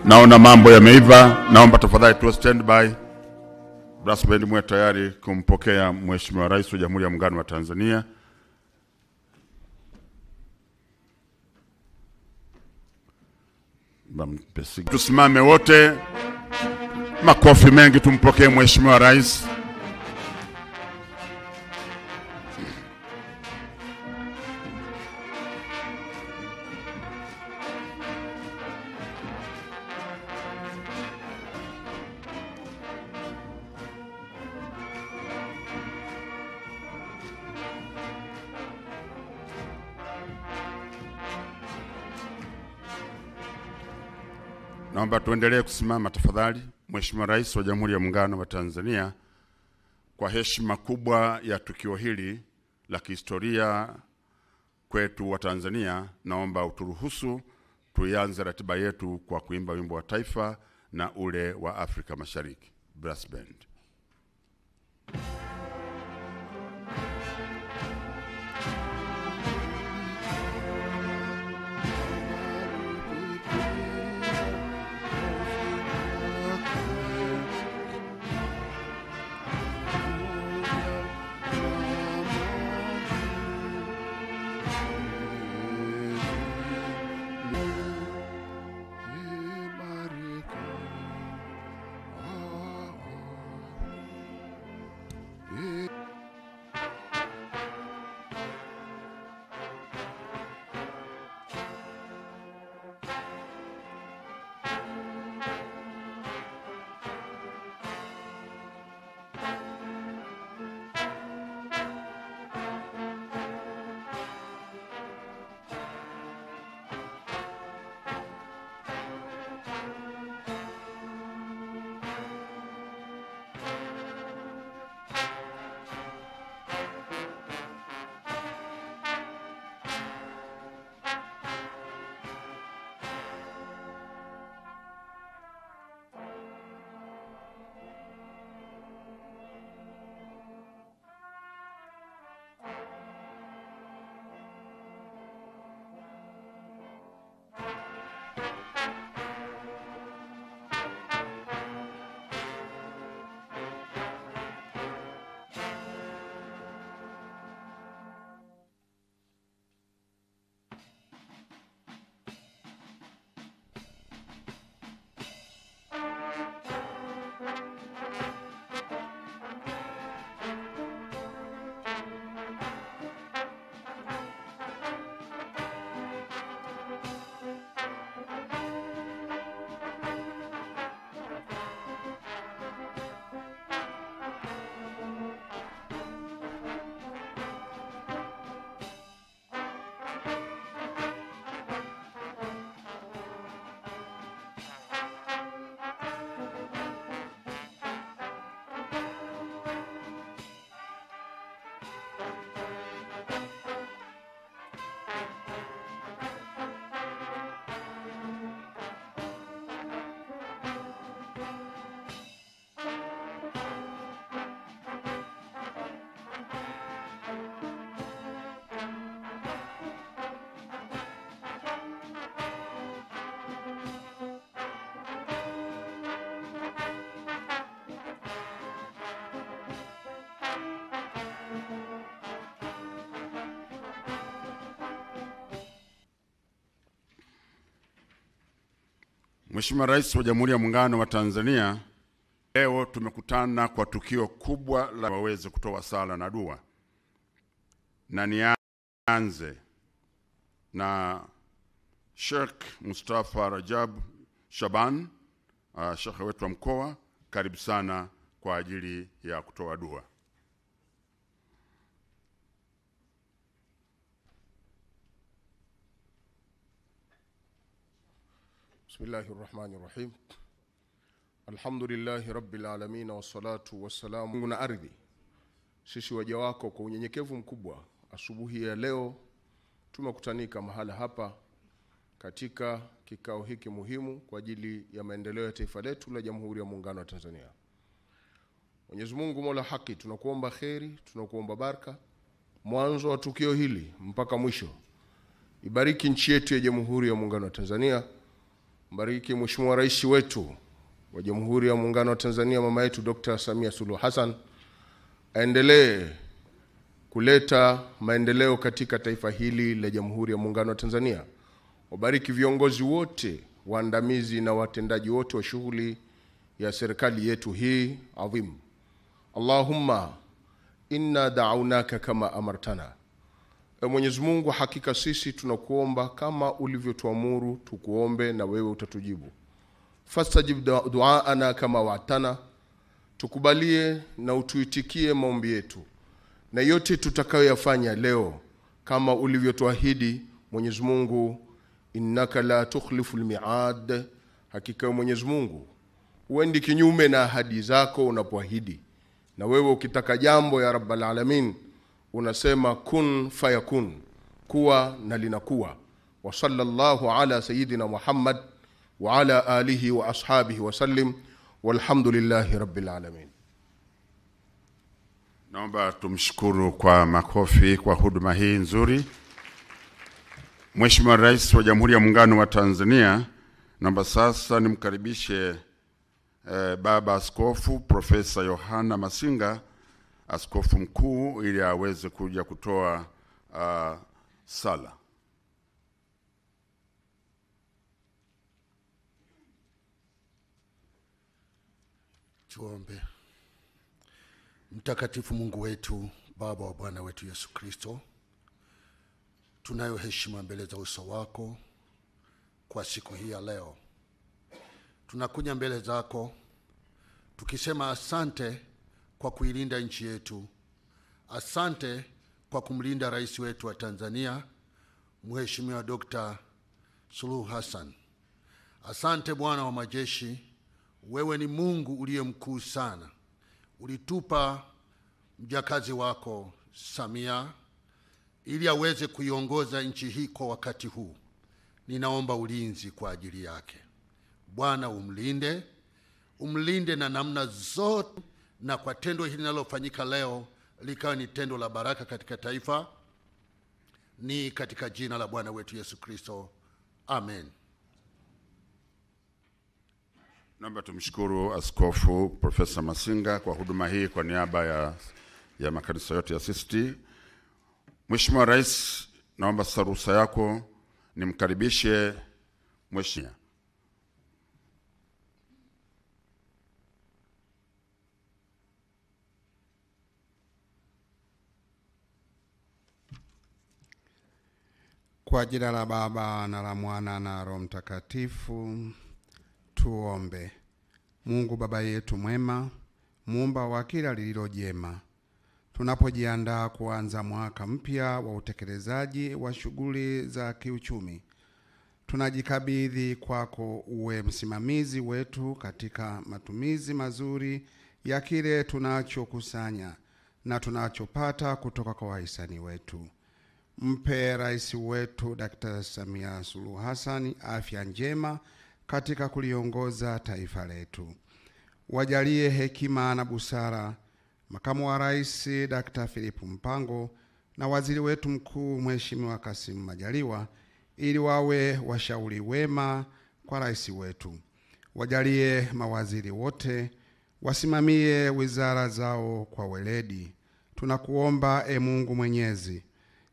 Naona mambo yameiva. Naomba tafadhali tu stand by. Brass band mwe tayari kumpokea Mheshimiwa Rais wa Jamhuri ya Muungano wa Tanzania. Tusimame wote. Makofi mengi tumpokee Mheshimiwa Rais. Naomba tuendelee kusimama tafadhali. Mheshimiwa Rais wa Jamhuri ya Muungano wa Tanzania, kwa heshima kubwa ya tukio hili la kihistoria kwetu wa Tanzania, naomba uturuhusu tuanze ratiba yetu kwa kuimba wimbo wa taifa na ule wa Afrika Mashariki. Brass band. Mheshimiwa Rais wa Jamhuri ya Muungano wa Tanzania, leo tumekutana kwa tukio kubwa la waweze kutoa sala na dua. Na nianze na Sheikh Mustafa Rajab Shaban, Sheikh wetu wa mkoa, karibu sana kwa ajili ya kutoa dua. Bismillahirrahmanirrahim. Alhamdulillahi rabbil alamin wassalatu wassalamu na ardhi. Sisi waja wako kwa unyenyekevu mkubwa, asubuhi ya leo tumekutanika mahala hapa katika kikao hiki muhimu kwa ajili ya maendeleo ya taifa letu la Jamhuri ya Muungano wa Tanzania. Mwenyezi Mungu Mola haki, tunakuomba kheri, tunakuomba baraka mwanzo wa tukio hili mpaka mwisho. Ibariki nchi yetu ya Jamhuri ya Muungano wa Tanzania. Mbariki Mheshimiwa Rais wetu wa Jamhuri ya Muungano wa Tanzania, mama yetu Dr. Samia Suluhu Hassan, aendelee kuleta maendeleo katika taifa hili la Jamhuri ya Muungano wa Tanzania. Wabariki viongozi wote, waandamizi na watendaji wote wa shughuli ya serikali yetu hii adhimu. Allahumma inna da'awnaka kama amartana. Mwenyezi Mungu, hakika sisi tunakuomba kama ulivyotuamuru tukuombe, na wewe utatujibu. Fastajib du'aana kama wa'tana, tukubalie na utuitikie maombi yetu, na yote tutakayoyafanya leo kama ulivyotuahidi. Mwenyezi Mungu, innaka la tukhlifu almi'ad, hakika Mwenyezi Mungu huendi kinyume na ahadi zako unapoahidi, na wewe ukitaka jambo ya Rabbal Alamin unasema kun fayakun, kuwa na linakuwa. Wa sallallahu ala sayyidina Muhammad wa ala alihi wa ashabihi wa sallim, walhamdulillahi rabbil alamin. Naomba tumshukuru kwa makofi kwa huduma hii nzuri. Mheshimiwa Rais wa Jamhuri ya Muungano wa Tanzania, naomba sasa nimkaribishe Baba Askofu Profesa Yohana Masinga, Askofu Mkuu, ili aweze kuja kutoa sala. Tuombe. Mtakatifu Mungu wetu, Baba wa Bwana wetu Yesu Kristo, tunayo heshima mbele za uso wako kwa siku hii ya leo. Tunakuja mbele zako tukisema asante kwa kuilinda nchi yetu. Asante kwa kumlinda rais wetu wa Tanzania, Mheshimiwa Dr. Suluhu Hassan. Asante Bwana wa majeshi, wewe ni Mungu uliye mkuu sana. Ulitupa mjakazi wako Samia ili aweze kuiongoza nchi hii kwa wakati huu. Ninaomba ulinzi kwa ajili yake. Bwana umlinde na namna zote, na kwa tendo hili linalofanyika leo likawa ni tendo la baraka katika taifa. Ni katika jina la Bwana wetu Yesu Kristo. Amen. Naomba tumshukuru Askofu Profesa Masinga kwa huduma hii kwa niaba ya makanisa yote ya CCT. Mheshimiwa Rais, naomba sasa ruhusa yako nimkaribishe Mheshimiwa. Kwa jina la Baba na la Mwana na Roho Mtakatifu, tuombe. Mungu Baba yetu mwema, muumba wa kila lililo jema, tunapojiandaa kuanza mwaka mpya wa utekelezaji wa shughuli za kiuchumi, tunajikabidhi kwako uwe msimamizi wetu katika matumizi mazuri ya kile tunachokusanya na tunachopata kutoka kwa wahisani wetu. Mpe rais wetu Dr. Samia Suluhu Hassan afya njema katika kuliongoza taifa letu. Wajalie hekima na busara makamu wa rais Dr. Philip Mpango na waziri wetu mkuu Mheshimiwa Kassim Majaliwa, ili wawe washauri wema kwa rais wetu. Wajalie mawaziri wote wasimamie wizara zao kwa weledi. Tunakuomba Mungu Mwenyezi,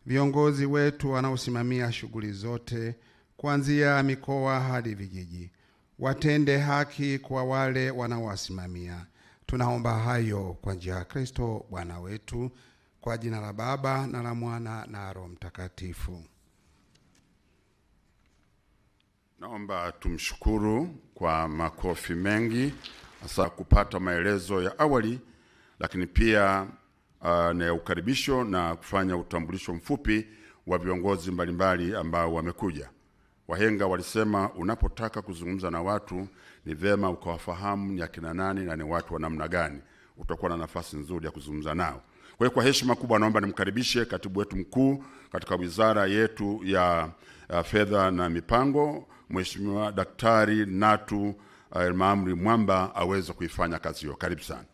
viongozi wetu wanaosimamia shughuli zote kuanzia mikoa hadi vijiji watende haki kwa wale wanaowasimamia. Tunaomba hayo kwa njia ya Kristo Bwana wetu, kwa jina la Baba na la Mwana na Roho Mtakatifu. Naomba tumshukuru kwa makofi mengi, hasa kupata maelezo ya awali, lakini pia na ukaribisho na kufanya utambulisho mfupi wa viongozi mbalimbali ambao wamekuja. Wahenga walisema unapotaka kuzungumza na watu ni vema ukawafahamu ni akina nani na ni watu wa namna gani, utakuwa na nafasi nzuri ya kuzungumza nao. Kwa hiyo kwa heshima kubwa naomba nimkaribishe katibu wetu mkuu katika wizara yetu ya Fedha na Mipango, Mheshimiwa Daktari Natu Maamri Mwamba, aweze kuifanya kazi hiyo. Karibu sana.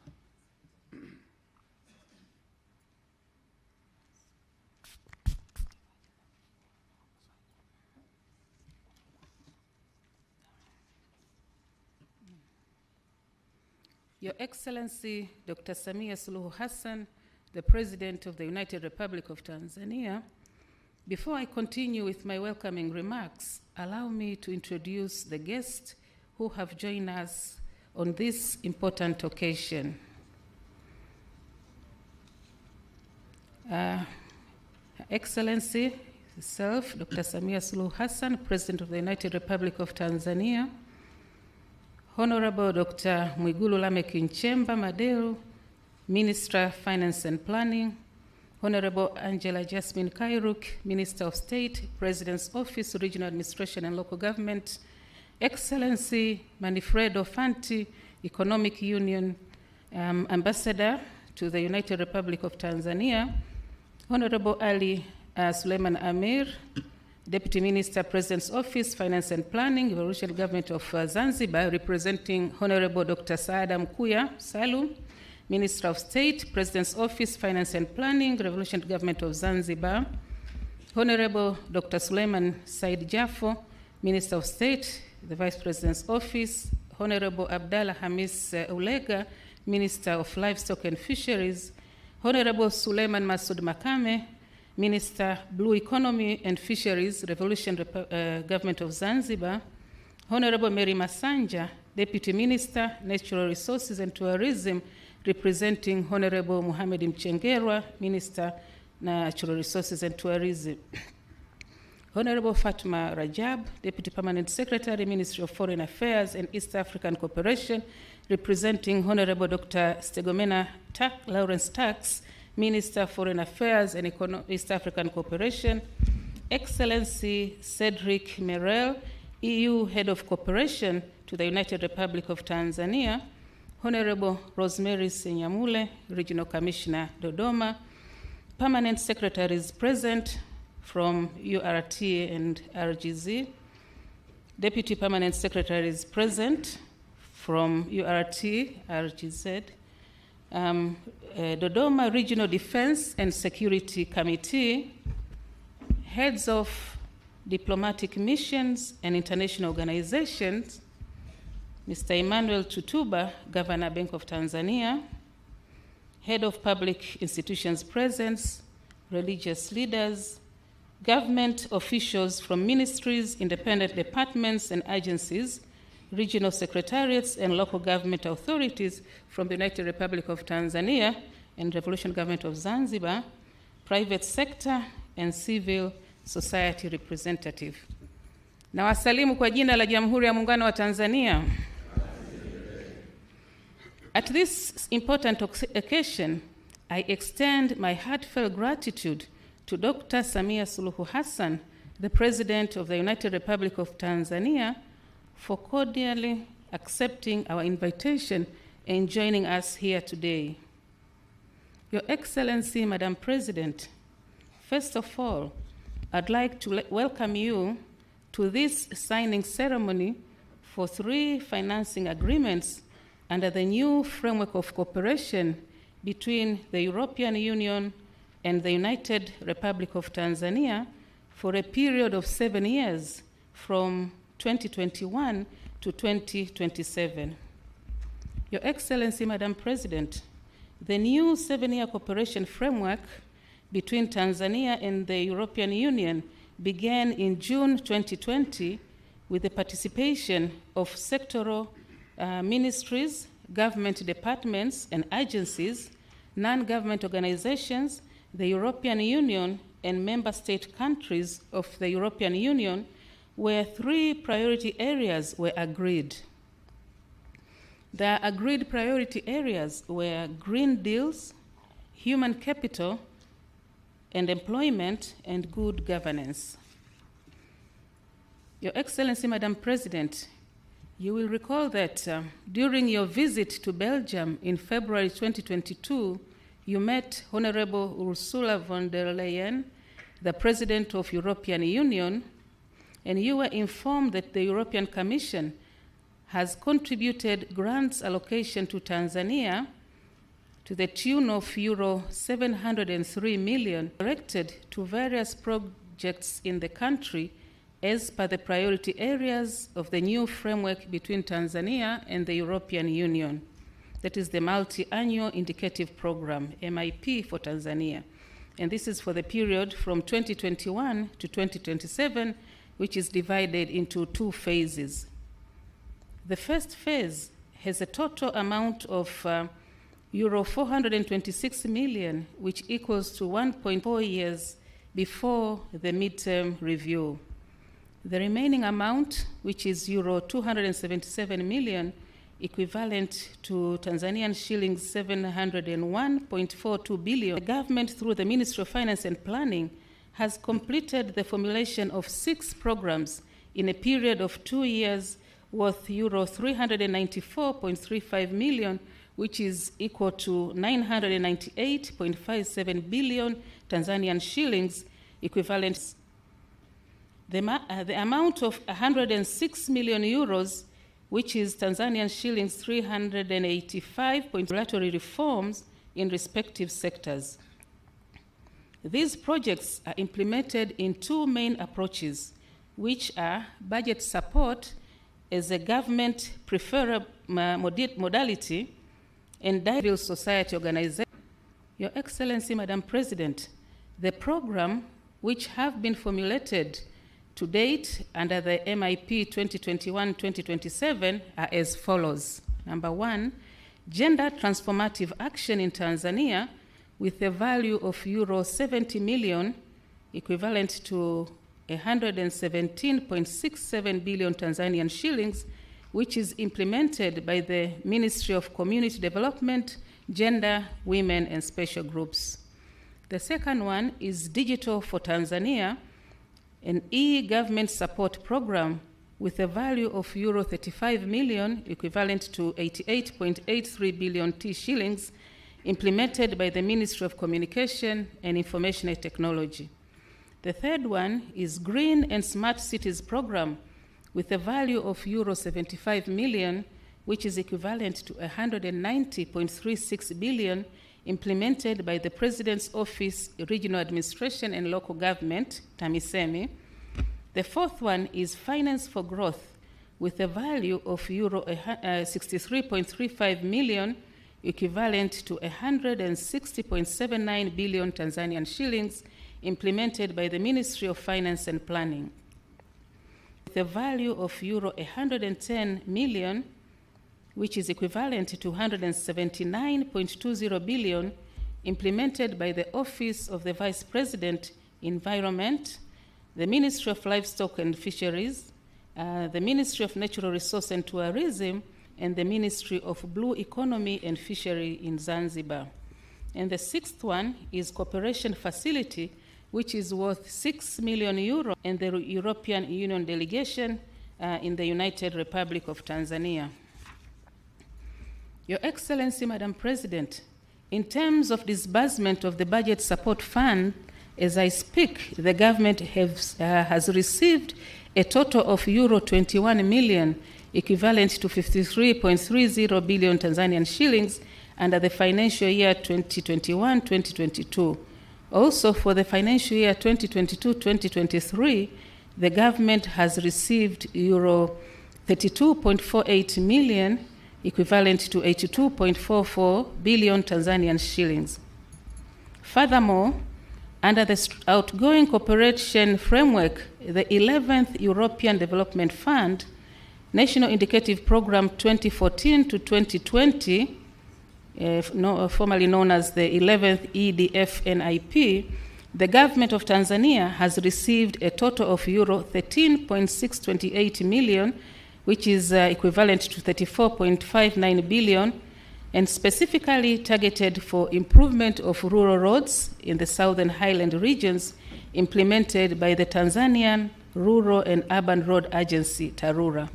Your Excellency, Dr. SAMIA Suluhu Hassan, the President of the United Republic of Tanzania, before I continue with my welcoming remarks, allow me to introduce the guests who have joined us on this important occasion. Her Excellency herself, Dr. SAMIA Suluhu Hassan, President of the United Republic of Tanzania, Honorable Dr. Mwigulu Lameck Nchemba Madelu, Minister of Finance and Planning, Honorable Angela Jasmine Kairuk, Minister of State, President's Office, Regional Administration and Local Government, Excellency Manfredo Fanti, Economic Union Ambassador to the United Republic of Tanzania, Honorable Ali Suleiman Amir, Deputy Minister, President's Office, Finance and Planning, Revolutionary Government of Zanzibar, representing Honorable Dr. Saada Mkuya Salum, Minister of State, President's Office, Finance and Planning, Revolutionary Government of Zanzibar, Honorable Dr. Suleiman Said Jafo, Minister of State, the Vice President's Office, Honorable Abdallah Hamis Ulega, Minister of Livestock and Fisheries, Honorable Suleiman Masoud Makame, Minister, Blue Economy and Fisheries, Revolutionary Government of Zanzibar, Honorable Mary Masanja, Deputy Minister, Natural Resources and Tourism, representing Honorable Mohamed Mchengerwa, Minister, Natural Resources and Tourism, Honorable Fatma Rajab, Deputy Permanent Secretary, Ministry of Foreign Affairs and East African Cooperation, representing Honorable Dr. Stegomena Lawrence Tax, Minister, Foreign Affairs and East African Cooperation, Excellency Cedric Merel, EU Head of Cooperation to the United Republic of Tanzania, Honorable Rosemary Senyamule, Regional Commissioner, Dodoma, Permanent Secretaries present from URT and RGZ, Deputy Permanent Secretaries present from URT, RGZ, Dodoma Regional Defense and Security Committee, heads of diplomatic missions and international organizations, Mr. Emmanuel Tutuba, Governor, Bank of Tanzania, head of public institutions presence, religious leaders, government officials from ministries, independent departments and agencies, regional secretariats and local government authorities from the United Republic of Tanzania and Revolutionary Government of Zanzibar, private sector and civil society representative. Na wasalimu kwa jina la Jamhuri ya Muungano wa Tanzania. At this important occasion, I extend my heartfelt gratitude to Dr. SAMIA Suluhu Hassan, the President of the United Republic of Tanzania, for cordially accepting our invitation and joining us here today. Your Excellency, Madam President, first of all, I'd like to welcome you to this signing ceremony for 3 financing agreements under the new framework of cooperation between the European Union and the United Republic of Tanzania for a period of 7 years from 2021 to 2027. Your Excellency, Madam President, the new 7-year cooperation framework between Tanzania and the European Union began in June 2020 with the participation of sectoral ministries, government departments and agencies, non-government organizations, the European Union, and member state countries of the European Union, where 3 priority areas were agreed. The agreed priority areas were green deals, human capital, and employment and good governance. Your Excellency, Madam President, you will recall that during your visit to Belgium in February 2022, you met Honorable Ursula von der Leyen, the President of the European Union, and you were informed that the European Commission has contributed grants allocation to Tanzania to the tune of euro 703 million directed to various projects in the country as per the priority areas of the new framework between Tanzania and the European Union. that is the Multi-Annual Indicative Program, MIP, for Tanzania. And this is for the period from 2021 to 2027, which is divided into 2 phases. The first phase has a total amount of euro 426 million, which equals to 1.4 years before the midterm review. The remaining amount, which is euro 277 million, equivalent to Tanzanian shillings 701.42 billion, the government, through the Ministry of Finance and Planning, has completed the formulation of 6 programs in a period of 2 years worth euro 394.35 million, which is equal to 998.57 billion Tanzanian shillings, equivalent. The amount of 106 million euros, which is Tanzanian shillings 385, regulatory reforms in respective sectors. These projects are implemented in 2 main approaches, which are budget support as a government preferred modality and civil society organization. Your Excellency, Madam President, the program which have been formulated to date under the MIP 2021-2027 are as follows. Number 1, gender transformative action in Tanzania with a value of euro 70 million, equivalent to 117.67 billion Tanzanian shillings, which is implemented by the Ministry of Community Development, Gender, Women, and Special Groups. The second one is Digital for Tanzania, an e-government support program with a value of euro 35 million, equivalent to 88.83 billion T shillings, implemented by the Ministry of Communication and Information Technology. The third one is Green and Smart Cities program with a value of euro 75 million, which is equivalent to 190.36 billion, implemented by the President's Office, Regional Administration and Local Government, TAMISEMI. The fourth one is Finance for Growth with a value of euro 63.35 million, equivalent to 160.79 billion Tanzanian shillings, implemented by the Ministry of Finance and Planning. With a value of euro 110 million, which is equivalent to 179.20 billion, implemented by the Office of the Vice President, Environment, the Ministry of Livestock and Fisheries, the Ministry of Natural Resources and Tourism, and the Ministry of Blue Economy and Fishery in Zanzibar. And the sixth one is Cooperation Facility, which is worth 6 million euro, and the European Union delegation in the United Republic of Tanzania. Your Excellency, Madam President, in terms of disbursement of the budget support fund, as I speak, the government has received a total of euro 21 million, equivalent to 53.30 billion Tanzanian shillings, under the financial year 2021-2022. Also, for the financial year 2022-2023, the government has received euro 32.48 million, equivalent to 82.44 billion Tanzanian shillings. Furthermore, under the outgoing cooperation framework, the 11th European Development Fund, National Indicative Program 2014 to 2020, formerly known as the 11th EDF-NIP, the government of Tanzania has received a total of euro 13.628 million, which is equivalent to 34.59 billion, and specifically targeted for improvement of rural roads in the Southern Highland regions, implemented by the Tanzanian Rural and Urban Road Agency, TARURA.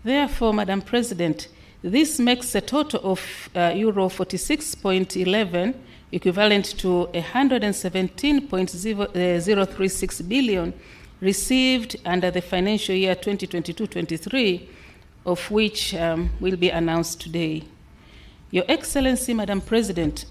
Therefore, Madam President, this makes a total of euro 46.11, equivalent to 117.036 billion, received under the financial year 2022-23, of which will be announced today. Your Excellency, Madam President,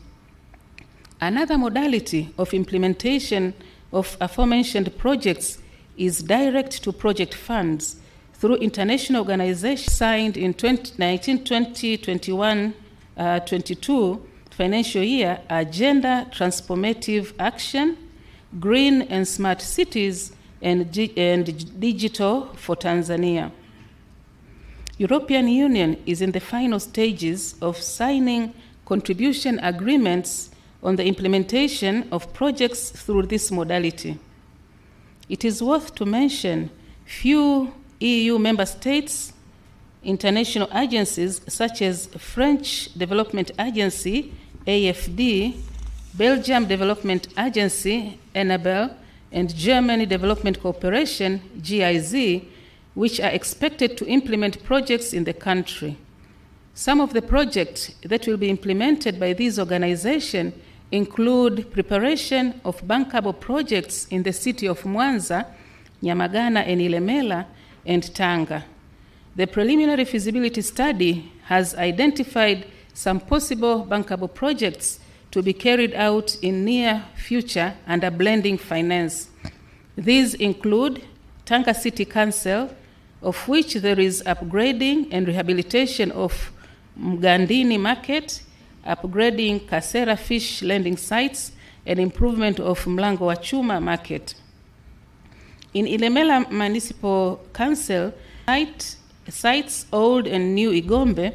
another modality of implementation of aforementioned projects is direct-to-project funds, through international organizations signed in 2019-2021-22 financial year are Gender Transformative Action, Green and Smart Cities, and Digital for Tanzania. European Union is in the final stages of signing contribution agreements on the implementation of projects through this modality. It is worth to mention few EU member states, international agencies such as French Development Agency, AFD, Belgium Development Agency, ENABEL, and Germany Development Cooperation, GIZ, which are expected to implement projects in the country. Some of the projects that will be implemented by these organizations include preparation of bankable projects in the city of Mwanza, Nyamagana, and Ilemela, and Tanga. The preliminary feasibility study has identified some possible bankable projects to be carried out in near future under blending finance. These include Tanga City Council, of which there is upgrading and rehabilitation of Mgandini Market, upgrading Kasera fish landing sites, and improvement of Mlango wa Chuma Market. In Ilemela Municipal Council, sites Old and New Igombe,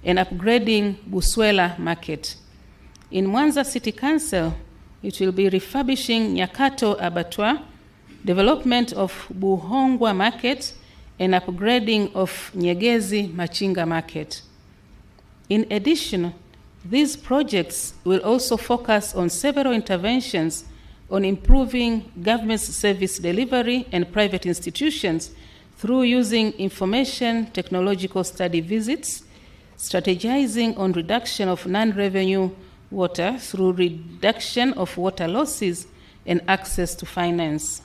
and upgrading Buswela Market. In Mwanza City Council, it will be refurbishing Nyakato Abattoir, development of Buhongwa Market, and upgrading of Nyegezi Machinga Market. In addition, these projects will also focus on several interventions on improving government service delivery and private institutions through using information technological study visits, strategizing on reduction of non-revenue water through reduction of water losses, and access to finance.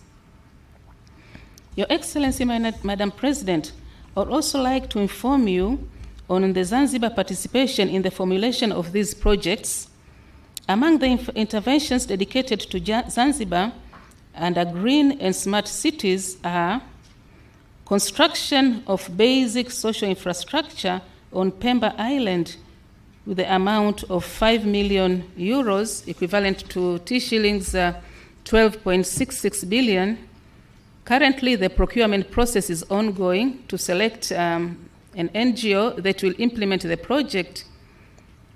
Your Excellency, Madam President, I would also like to inform you on the Zanzibar participation in the formulation of these projects. Among the interventions dedicated to Zanzibar under green and smart cities are construction of basic social infrastructure on Pemba Island with the amount of 5 million euros, equivalent to T-shillings 12.66 billion. Currently, the procurement process is ongoing to select an NGO that will implement the project.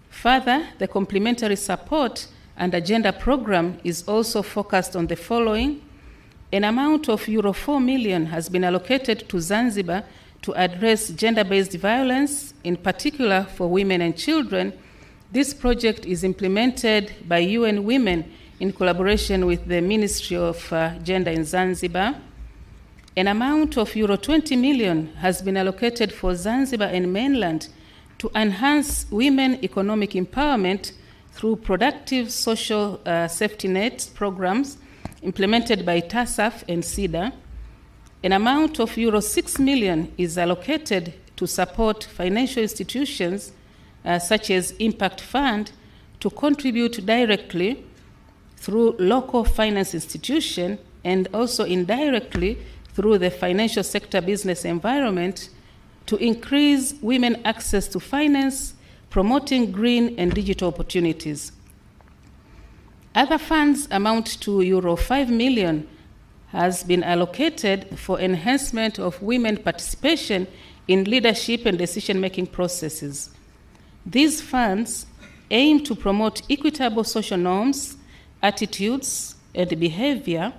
Further, the complementary support and agenda program is also focused on the following. An amount of euro 4 million has been allocated to Zanzibar to address gender-based violence, in particular for women and children. This project is implemented by UN Women in collaboration with the Ministry of Gender in Zanzibar. An amount of euro 20 million has been allocated for Zanzibar and mainland to enhance women economic empowerment through productive social safety net programs implemented by TASAF and SIDA. An amount of euro 6 million is allocated to support financial institutions such as Impact Fund to contribute directly through local finance institution and also indirectly through the financial sector business environment to increase women access to finance, promoting green and digital opportunities. Other funds amount to euro 5 million has been allocated for enhancement of women participation in leadership and decision-making processes. These funds aim to promote equitable social norms, attitudes, and behavior,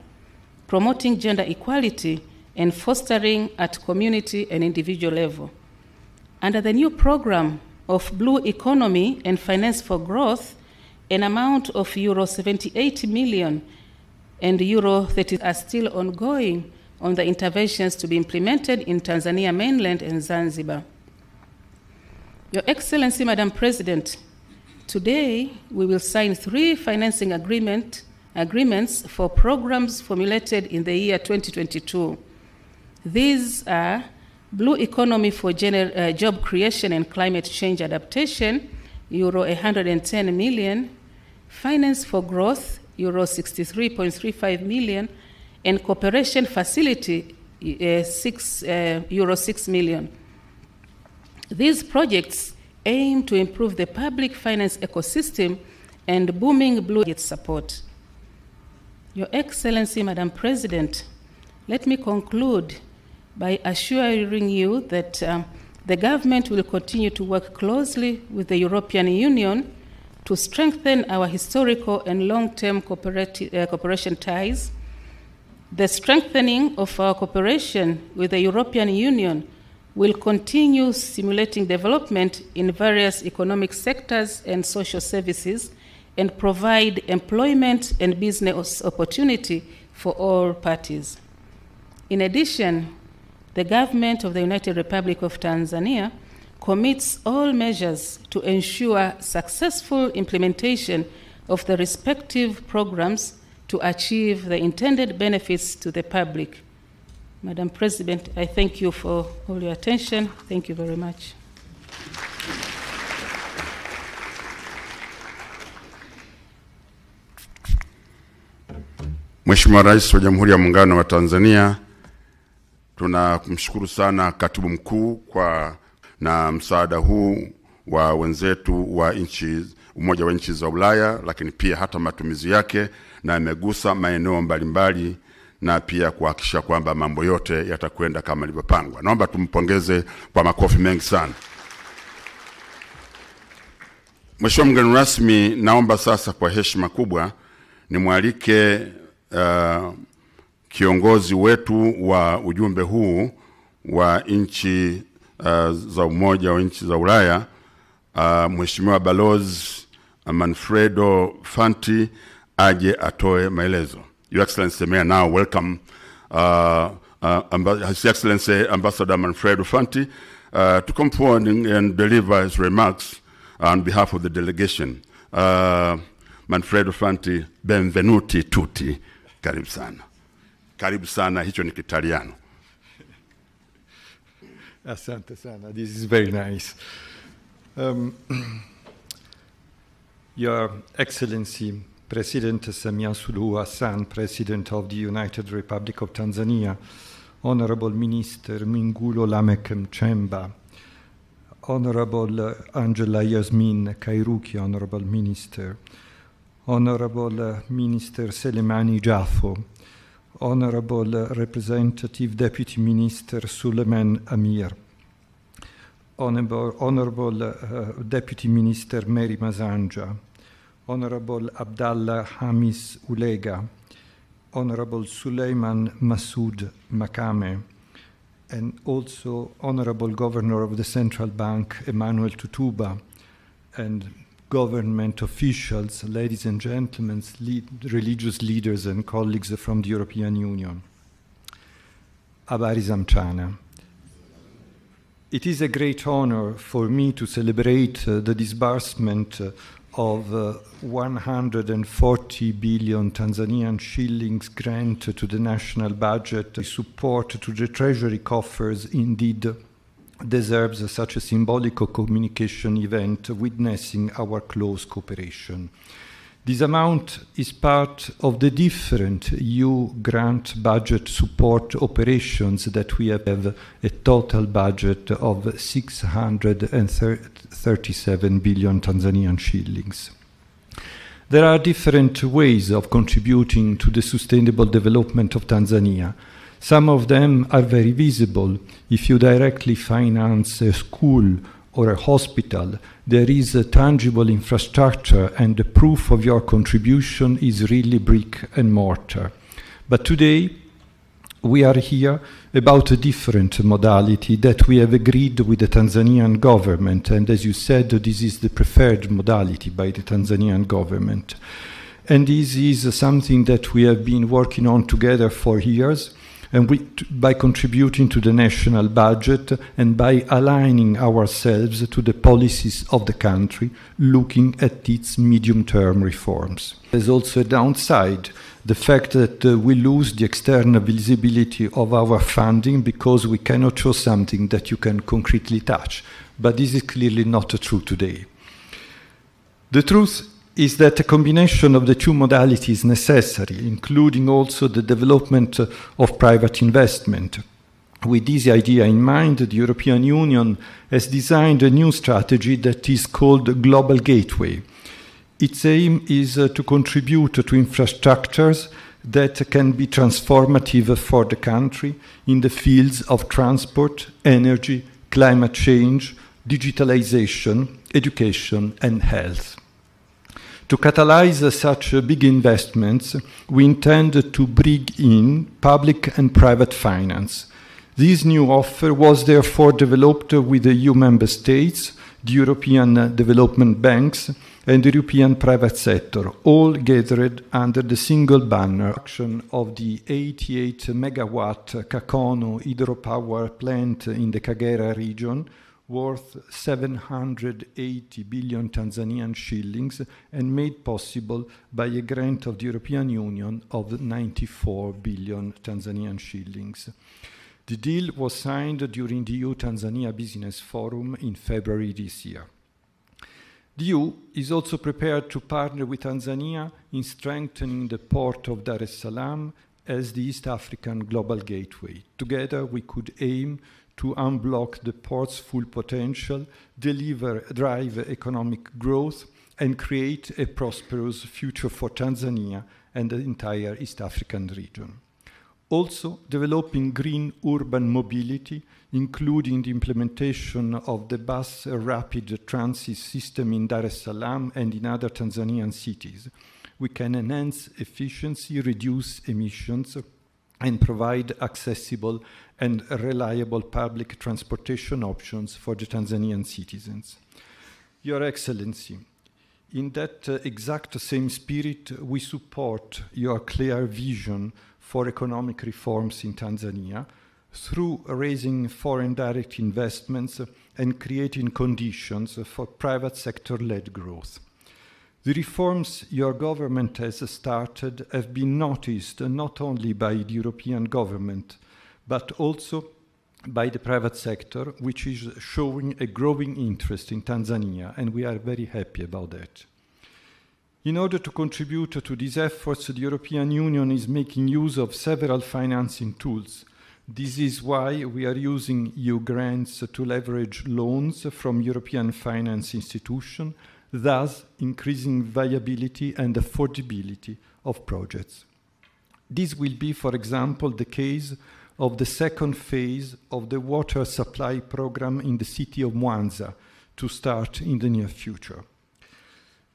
promoting gender equality, and fostering at community and individual level. Under the new program of Blue Economy and Finance for Growth, an amount of euro 78 million and euro 30 are still ongoing on the interventions to be implemented in Tanzania mainland and Zanzibar. Your Excellency, Madam President, today we will sign 3 financing agreements for programs formulated in the year 2022. These are Blue Economy for Job Creation and Climate Change Adaptation, euro 110 million, Finance for Growth, euro 63.35 million, and Cooperation Facility, euro 6 million. These projects aim to improve the public finance ecosystem and booming blue support. Your Excellency, Madam President, let me conclude by assuring you that the government will continue to work closely with the European Union to strengthen our historical and long-term cooperation ties. The strengthening of our cooperation with the European Union will continue stimulating development in various economic sectors and social services and provide employment and business opportunity for all parties. In addition, the government of the United Republic of Tanzania commits all measures to ensure successful implementation of the respective programs to achieve the intended benefits to the public. Madam President, I thank you for all your attention. Thank you very much. Mheshimiwa Rais wa Jamhuri ya Muungano wa Tanzania, tunamshukuru sana Katibu Mkuu na msaada huu wa wenzetu wa Umoja wa Nchi za Ulaya, lakini pia hata matumizi yake na yamegusa maeneo mbalimbali na pia kuhakikisha kwamba mambo yote yatakwenda kama ilivyopangwa. Naomba tumpongeze kwa makofi mengi sana. Mheshimiwa mgeni rasmi, naomba sasa kwa heshima kubwa nimwalike kiongozi wetu wa ujumbe huu wa nchi za Umoja wa Nchi za Ulaya, Mheshimiwa Balozi Manfredo Fanti aje atoe maelezo. Your Excellency, may I now welcome His Excellency Ambassador Manfredo Fanti to come forward and deliver his remarks on behalf of the delegation. Manfredo Fanti, benvenuti tutti. Karibu sana. Karibu sana, hicho ni Kitaliano. Asante sana. This is very nice. Your Excellency, President Samia Suluhu Hassan, President of the United Republic of Tanzania, Honorable Minister Mwigulu Lameck Nchemba, Honorable Angela Yasmin Kairuki, Honorable Minister, Honorable Minister Selemani Jaffo, Honorable Representative Deputy Minister Suleiman Amir, Honorable Deputy Minister Mary Masanja, Honorable Abdallah Hamis Ulega, Honorable Suleiman Masoud Makame, and also Honorable Governor of the Central Bank Emmanuel Tutuba, and government officials, ladies and gentlemen, religious leaders and colleagues from the European Union. Habari za mchana. It is a great honor for me to celebrate the disbursement of 140 billion Tanzanian shillings grant to the national budget. Support to the treasury coffers indeed deserves such a symbolic communication event witnessing our close cooperation. This amount is part of the different EU grant budget support operations that we have a total budget of 637 billion Tanzanian shillings. There are different ways of contributing to the sustainable development of Tanzania. Some of them are very visible. If you directly finance a school or a hospital, there is a tangible infrastructure and the proof of your contribution is really brick and mortar. But today, we are here about a different modality that we have agreed with the Tanzanian government. And as you said, this is the preferred modality by the Tanzanian government. And this is something that we have been working on together for years. And by contributing to the national budget and by aligning ourselves to the policies of the country, looking at its medium-term reforms. There's also a downside, the fact that we lose the external visibility of our funding because we cannot show something that you can concretely touch. But this is clearly not true today. The truth is that a combination of the two modalities is necessary, including also the development of private investment. With this idea in mind, the European Union has designed a new strategy that is called Global Gateway. Its aim is to contribute to infrastructures that can be transformative for the country in the fields of transport, energy, climate change, digitalization, education, and health. To catalyze such big investments, we intend to bring in public and private finance. This new offer was therefore developed with the EU member states, the European development banks, and the European private sector, all gathered under the single banner of the 88 megawatt Kakono hydropower plant in the Kagera region, worth 780 billion Tanzanian shillings and made possible by a grant of the European Union of 94 billion Tanzanian shillings. The deal was signed during the EU-Tanzania Business Forum in February this year. The EU is also prepared to partner with Tanzania in strengthening the port of Dar es Salaam as the East African global gateway. Together, we could aim to unblock the port's full potential, drive economic growth, and create a prosperous future for Tanzania and the entire East African region. Also, developing green urban mobility, including the implementation of the bus rapid transit system in Dar es Salaam and in other Tanzanian cities. We can enhance efficiency, reduce emissions, and provide accessible and reliable public transportation options for the Tanzanian citizens. Your Excellency, in that exact same spirit, we support your clear vision for economic reforms in Tanzania through raising foreign direct investments and creating conditions for private sector-led growth. The reforms your government has started have been noticed not only by the European government, but also by the private sector, which is showing a growing interest in Tanzania, and we are very happy about that. In order to contribute to these efforts, the European Union is making use of several financing tools. This is why we are using EU grants to leverage loans from European finance institutions, thus increasing viability and affordability of projects. This will be, for example, the case of the second phase of the water supply program in the city of Mwanza to start in the near future.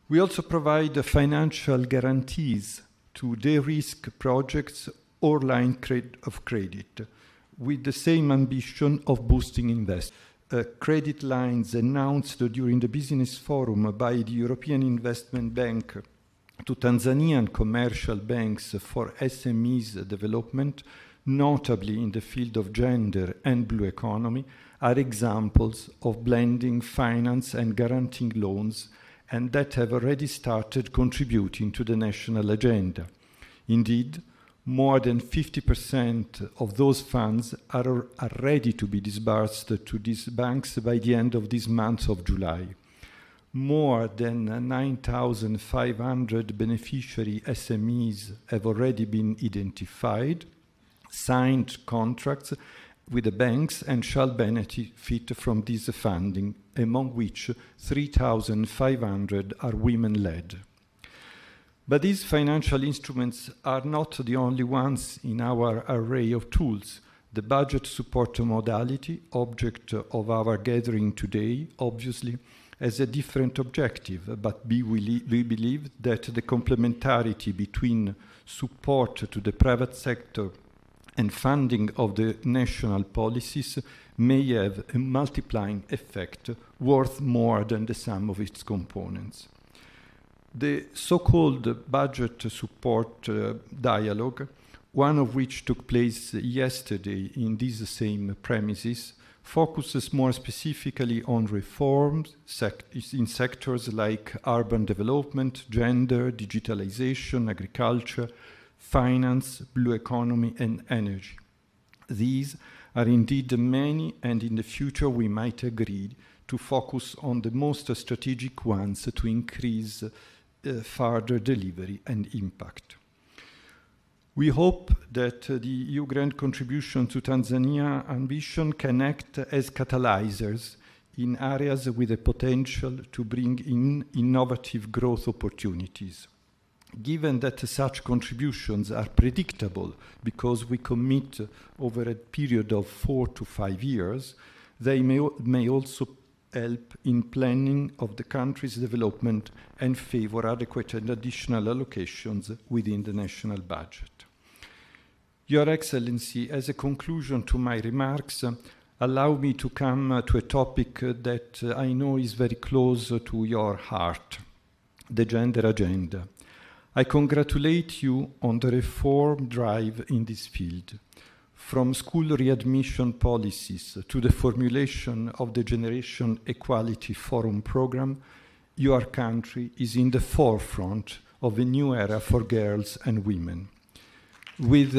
We also provide financial guarantees to de-risk projects or line of credit with the same ambition of boosting investment. Credit lines announced during the business forum by the European Investment Bank to Tanzanian commercial banks for SMEs development, notably in the field of gender and blue economy, are examples of blending finance and guaranteeing loans, and that have already started contributing to the national agenda. Indeed, more than 50% of those funds are ready to be disbursed to these banks by the end of this month of July. More than 9,500 beneficiary SMEs have already been identified, signed contracts with the banks, and shall benefit from this funding, among which 3,500 are women-led. But these financial instruments are not the only ones in our array of tools. The budget support modality, object of our gathering today, obviously has a different objective, but we believe that the complementarity between support to the private sector and funding of the national policies may have a multiplying effect worth more than the sum of its components. The so-called budget support dialogue, one of which took place yesterday in these same premises, focuses more specifically on reforms in sectors like urban development, gender, digitalization, agriculture, finance, blue economy, and energy. These are indeed many, and in the future we might agree to focus on the most strategic ones to increase further delivery and impact. We hope that the EU grant contribution to Tanzania ambition can act as catalyzers in areas with the potential to bring in innovative growth opportunities. Given that such contributions are predictable because we commit over a period of 4 to 5 years, they may also help in planning of the country's development and favor adequate and additional allocations within the national budget. Your Excellency, as a conclusion to my remarks, allow me to come to a topic that I know is very close to your heart, the gender agenda. I congratulate you on the reform drive in this field. From school readmission policies to the formulation of the Generation Equality Forum program, your country is in the forefront of a new era for girls and women. With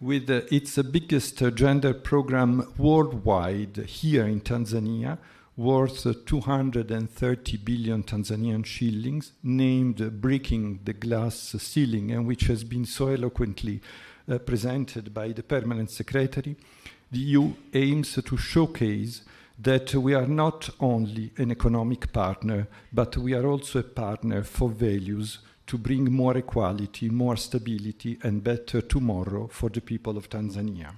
its biggest gender program worldwide here in Tanzania, worth 230 billion Tanzanian shillings, named Breaking the Glass Ceiling, and which has been so eloquently presented by the Permanent Secretary, the EU aims to showcase that we are not only an economic partner, but we are also a partner for values to bring more equality, more stability, and better tomorrow for the people of Tanzania.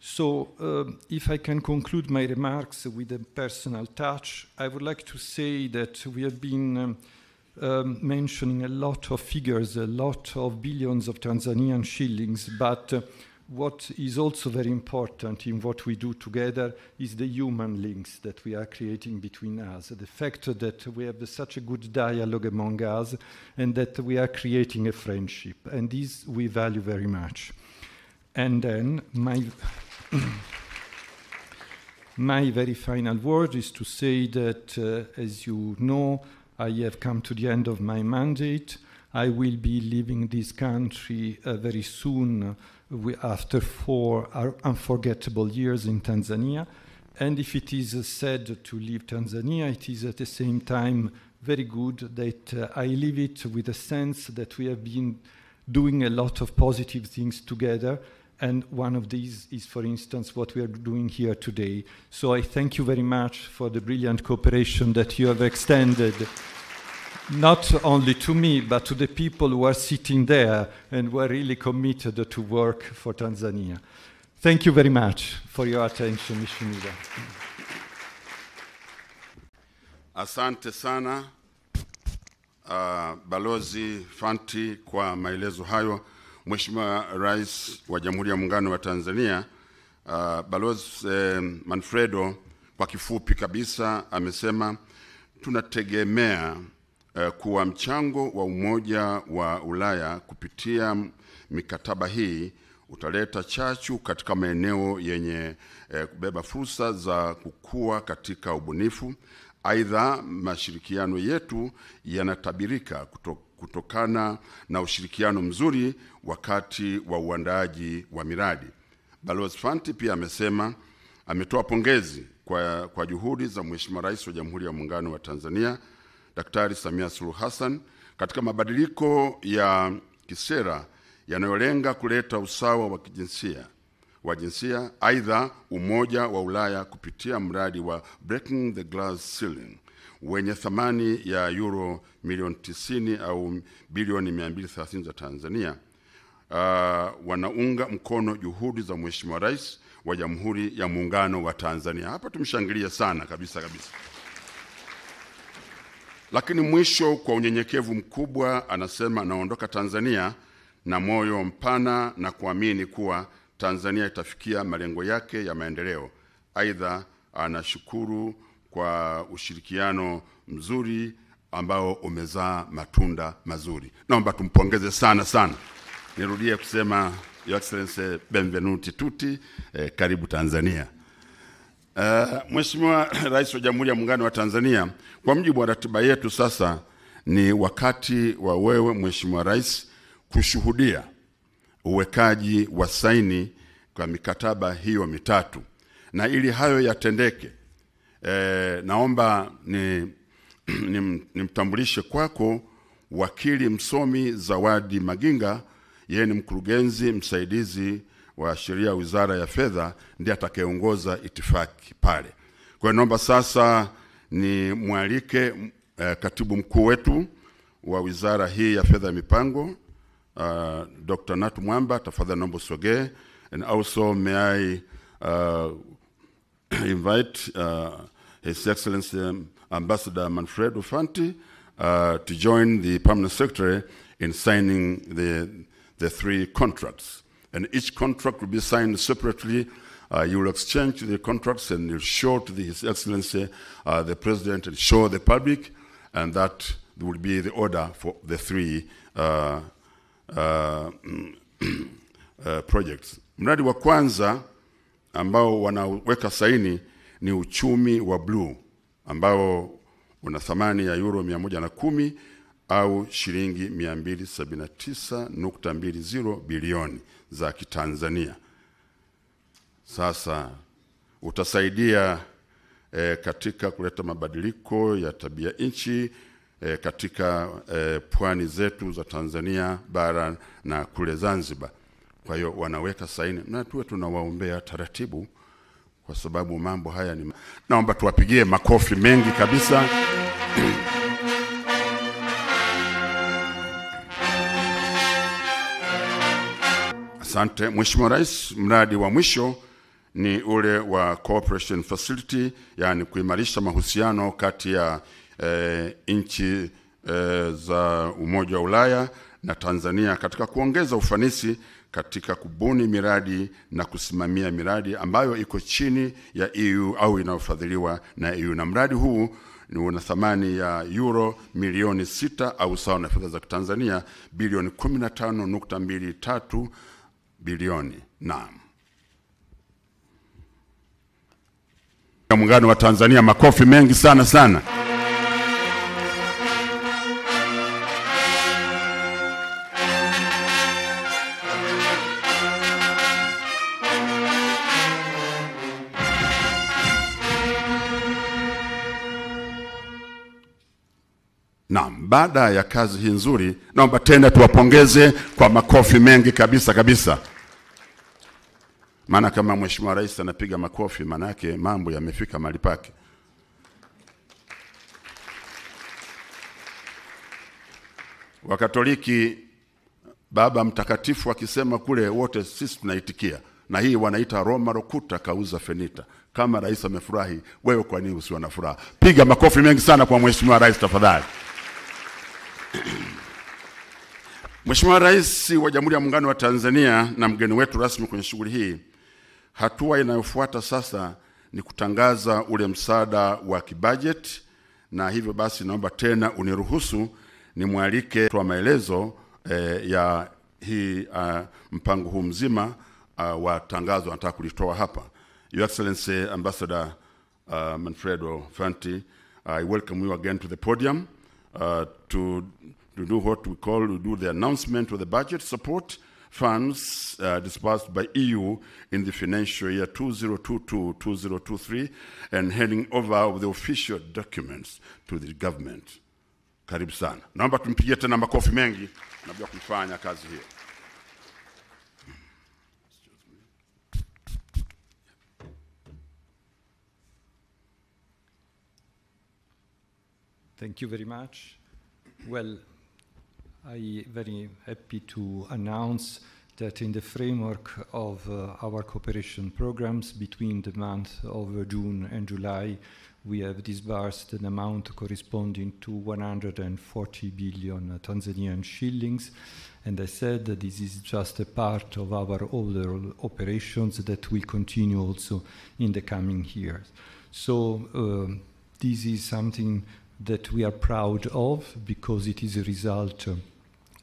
So, if I can conclude my remarks with a personal touch, I would like to say that we have been mentioning a lot of figures, a lot of billions of Tanzanian shillings, but what is also very important in what we do together is the human links that we are creating between us, the fact that we have such a good dialogue among us and that we are creating a friendship, and this we value very much. And then my very final word is to say that, as you know, I have come to the end of my mandate. I will be leaving this country very soon after 4 unforgettable years in Tanzania. And if it is sad to leave Tanzania, it is at the same time very good that I leave it with a sense that we have been doing a lot of positive things together. And one of these is, for instance, what we are doing here today. So I thank you very much for the brilliant cooperation that you have extended, not only to me, but to the people who are sitting there and who are really committed to work for Tanzania. Thank you very much for your attention, Mheshimiwa. Asante sana Balozi Fanti kwa maelezo hayo. Mheshimiwa Rais wa Jamhuri ya Muungano wa Tanzania, Balozi Manfredo kwa kifupi kabisa amesema tunategemea kuwa mchango wa Umoja wa Ulaya kupitia mikataba hii utaleta chachu katika maeneo yenye kubeba fursa za kukua katika ubunifu. Aidha, mashirikiano yetu yanatabirika kutokana na ushirikiano mzuri wakati wa uandaaji wa miradi. Balozi Fanti pia ametoa pongezi kwa juhudi za Mheshimiwa Rais wa Jamhuri ya Muungano wa Tanzania, Daktari Samia Suluhu Hassan, katika mabadiliko ya kisera yanayolenga kuleta usawa wa jinsia. Aidha, Umoja wa Ulaya kupitia mradi wa Breaking the Glass Ceiling wenye thamani ya euro milioni 90 au bilioni 230 za Tanzania wanaunga mkono juhudi za Mheshimiwa Rais wa Jamhuri ya Muungano wa Tanzania. Hapa tumshangilie sana kabisa. Lakini mwisho, kwa unyenyekevu mkubwa, anasema anaondoka Tanzania na moyo mpana na kuamini kuwa Tanzania itafikia malengo yake ya maendeleo. Aidha, anashukuru kwa ushirikiano mzuri ambao umezaa matunda mazuri. Naomba tumpongeze sana. Nirudie kusema Your Excellency, benvenuti tutti, karibu Tanzania. Mheshimiwa Rais wa Jamhuri ya Muungano wa Tanzania, kwa mujibu wa ratiba yetu sasa ni wakati wa wewe Mheshimiwa Rais kushuhudia uwekaji wa saini kwa mikataba hiyo mitatu. Na ili hayo yatendeke, naomba nimtambulishe kwako wakili msomi Zawadi Maginga. Yeye ni mkurugenzi msaidizi wa sheria Wizara ya Fedha, ndiye atakayeongoza itifaki pale. Kwa hiyo naomba sasa ni mwalike katibu mkuu wetu wa wizara hii ya Fedha ya Mipango, Dr. Natu Mwamba, tafadhali naomba usogee. And also may I invite His Excellency Ambassador Manfredo Fanti to join the Permanent Secretary in signing the 3 contracts. And each contract will be signed separately. You will exchange the contracts and you'll show to His Excellency the President and show the public, and that will be the order for the 3 projects. Mradi wa kwanza ambao wanaweka saini ni uchumi wa blue, ambao una thamani ya euro 110 au shilingi 279.20 bilioni za Kitanzania. Sasa utasaidia katika kuleta mabadiliko ya tabia nchi katika pwani zetu za Tanzania bara na kule Zanzibar. Kwa hiyo wanaweka saini na tuwe tunawaombea taratibu, kwa sababu mambo haya ni, naomba tuwapigie makofi mengi kabisa. Asante Mheshimiwa Rais. Mradi wa mwisho ni ule wa Cooperation Facility, yani kuimarisha mahusiano kati ya nchi za Umoja wa Ulaya na Tanzania katika kuongeza ufanisi katika kubuni miradi na kusimamia miradi ambayo iko chini ya EU au inayofadhiliwa na EU. Na mradi huu ni una thamani ya euro milioni 6 au sawa na fedha za Tanzania bilioni 15.23 bilioni. Naam. Muungano wa Tanzania, makofi mengi sana sana. Naam, baada ya kazi hii nzuri, naomba tena tuwapongeze kwa makofi mengi kabisa kabisa. Maana kama Mheshimiwa Rais anapiga makofi, maana yake mambo yamefika mahali pake. Wakatoliki Baba Mtakatifu akisema kule wote sisi tunaitikia. Na hii wanaita Roma Rokuta Kauza Fenita. Kama rais amefurahi, wewe kwa nini usiwe na furaha? Piga makofi mengi sana kwa Mheshimiwa Rais tafadhali. Mheshimiwa Rais wa Jamhuri ya Muungano wa Tanzania na mgeni wetu rasmi kwenye shughuli hii, hatua inayofuata sasa ni kutangaza ule msaada wa kibajeti, na hivyo basi naomba tena uniruhusu nimwalike kwa maelezo ya hii mpango huu mzima wa tangazo nataka kulitoa hapa. Your Excellency Ambassador Manfredo Fanti, I welcome you again to the podium to do what we do the announcement of the budget support funds disbursed by EU in the financial year 2022-2023 and handing over of the official documents to the government. Karibu sana. Naomba tumpigie tena makofi mengi na bila kufanya kazi hiyo. Thank you very much. Well, I'm very happy to announce that in the framework of our cooperation programs between the month of June and July, we have disbursed an amount corresponding to 140 billion Tanzanian shillings. And I said that this is just a part of our overall operations that will continue also in the coming years. So this is something that we are proud of because it is a result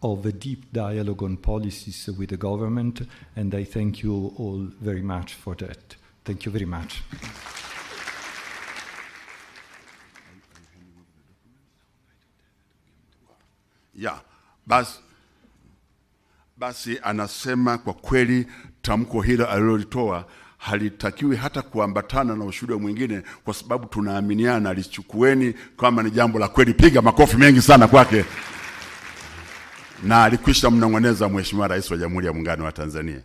of a deep dialogue on policies with the government, and I thank you all very much for that. Thank you very much. Yeah, basi anasema kwa kweli tamko hilo alilolitoa halitakiwi hata kuambatana na ushuhuda mwingine, kwa sababu tunaaminiana. Alichukueni kama ni jambo la kweli. Piga makofi mengi sana kwake. Na alikwisha mnongoneza Mheshimiwa Rais wa Jamhuri ya Muungano wa Tanzania.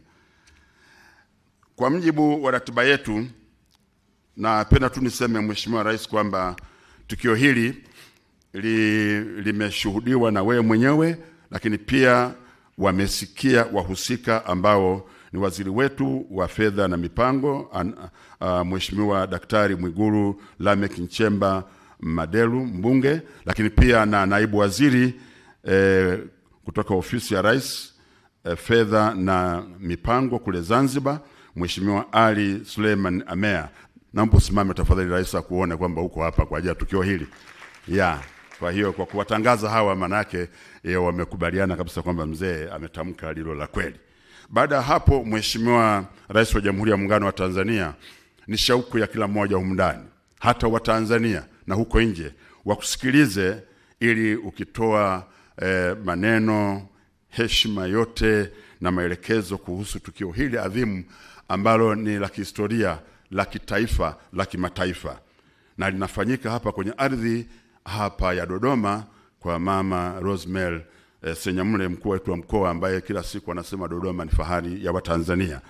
Kwa mjibu wa ratiba yetu, napenda tu niseme Mheshimiwa Rais kwamba tukio hili limeshuhudiwa na wewe mwenyewe, lakini pia wamesikia wahusika ambao ni waziri wetu wa Fedha na Mipango, Mheshimiwa Daktari Mwigulu Lameck Nchemba Madelu, mbunge, lakini pia na naibu waziri kutoka ofisi ya Rais, Fedha na Mipango kule Zanzibar, Mheshimiwa Ali Suleiman Amea. Naomba usimame tafadhali Rais akuone kwamba uko hapa kwa ajili ya tukio hili. Kwa hiyo kwa kuwatangaza hawa, manake wamekubaliana kabisa kwamba mzee ametamka lilo la kweli. Baada ya hapo, Mheshimiwa Rais wa Jamhuri ya Muungano wa Tanzania, ni shauku ya kila mmoja humu ndani, hata wa Tanzania na huko nje, wakusikilize ili ukitoa maneno, heshima yote na maelekezo kuhusu tukio hili adhimu ambalo ni la kihistoria, la kitaifa, la kimataifa, na linafanyika hapa kwenye ardhi hapa ya Dodoma kwa Mama Rosemary Senyamule, mkuu wetu wa mkoa, ambaye kila siku anasema Dodoma ni fahari ya Watanzania.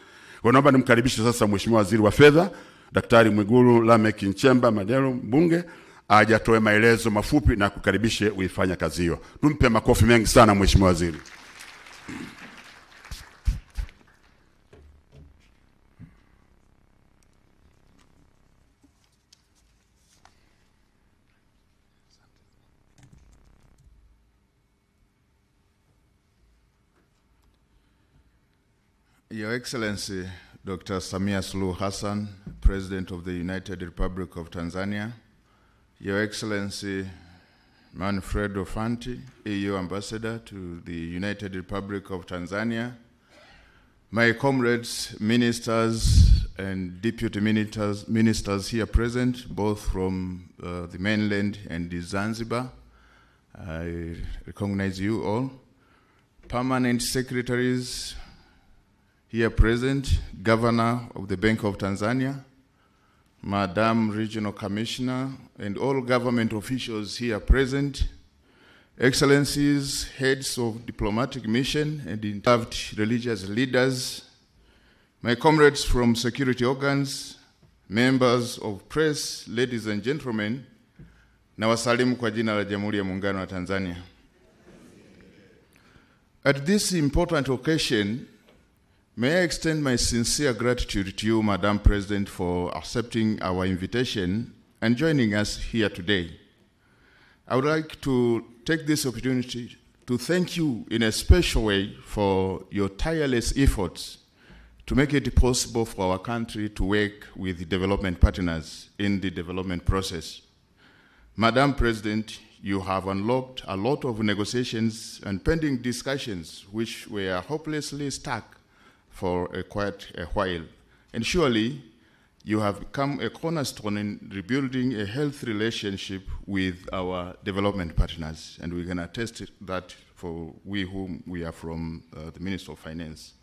Kwa naomba nimkaribishe sasa Mheshimiwa Waziri wa Fedha Daktari Mwigulu Lameck Nchemba Madelu, mbunge, aje atoe maelezo mafupi na kukaribishe uifanya kazi hiyo. Tumpe makofi mengi sana Mheshimiwa Waziri. Your Excellency, Dr. Samia Suluhu Hassan, President of the United Republic of Tanzania, Your Excellency, Manfredo Fanti, EU Ambassador to the United Republic of Tanzania, my comrades, ministers and deputy ministers here present, both from the mainland and the Zanzibar, I recognize you all, permanent secretaries here present, Governor of the Bank of Tanzania, Madam Regional Commissioner, and all government officials here present, Excellencies, heads of diplomatic mission and involved religious leaders, my comrades from security organs, members of press, ladies and gentlemen, na wasalimu kwa jina la Jamhuri ya Muungano wa Tanzania. At this important occasion, may I extend my sincere gratitude to you, Madam President, for accepting our invitation and joining us here today. I would like to take this opportunity to thank you in a special way for your tireless efforts to make it possible for our country to work with development partners in the development process. Madam President, you have unlocked a lot of negotiations and pending discussions which were hopelessly stuck for quite a while. And surely, you have become a cornerstone in rebuilding a healthy relationship with our development partners. And we can attest that for we whom we are from the Ministry of Finance.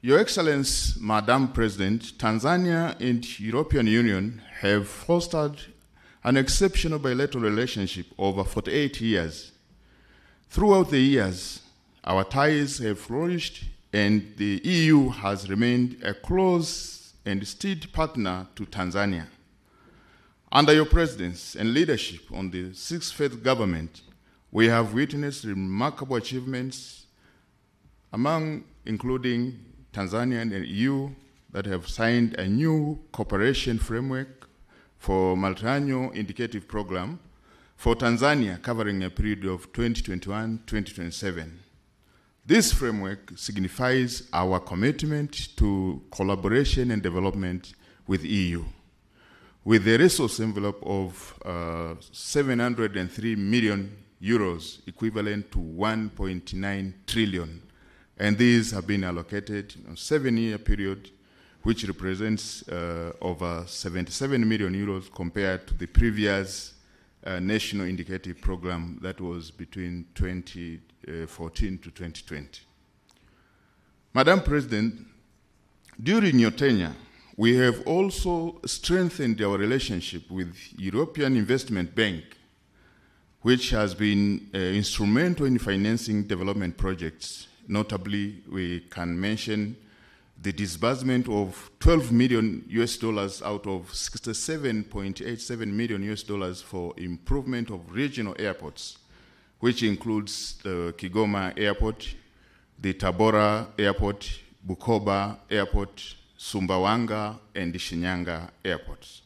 Your Excellency, Madam President, Tanzania and European Union have fostered an exceptional bilateral relationship over 48 years. Throughout the years, our ties have flourished and the EU has remained a close and steady partner to Tanzania. Under your presence and leadership on the Sixth Fifth Government, we have witnessed remarkable achievements including Tanzania and the EU that have signed a new cooperation framework for multi-annual indicative program for Tanzania covering a period of 2021-2027. This framework signifies our commitment to collaboration and development with EU, with a resource envelope of 703 million euros, equivalent to 1.9 trillion. And these have been allocated in a 7-year period, which represents over 77 million euros compared to the previous national indicative program that was between 2014 to 2020. Madam President, during your tenure, we have also strengthened our relationship with European Investment Bank, which has been instrumental in financing development projects. Notably, we can mention the disbursement of 12 million US dollars out of 67.87 million US dollars for improvement of regional airports, which includes the Kigoma Airport, the Tabora Airport, Bukoba Airport, Sumbawanga, and the Shinyanga airports.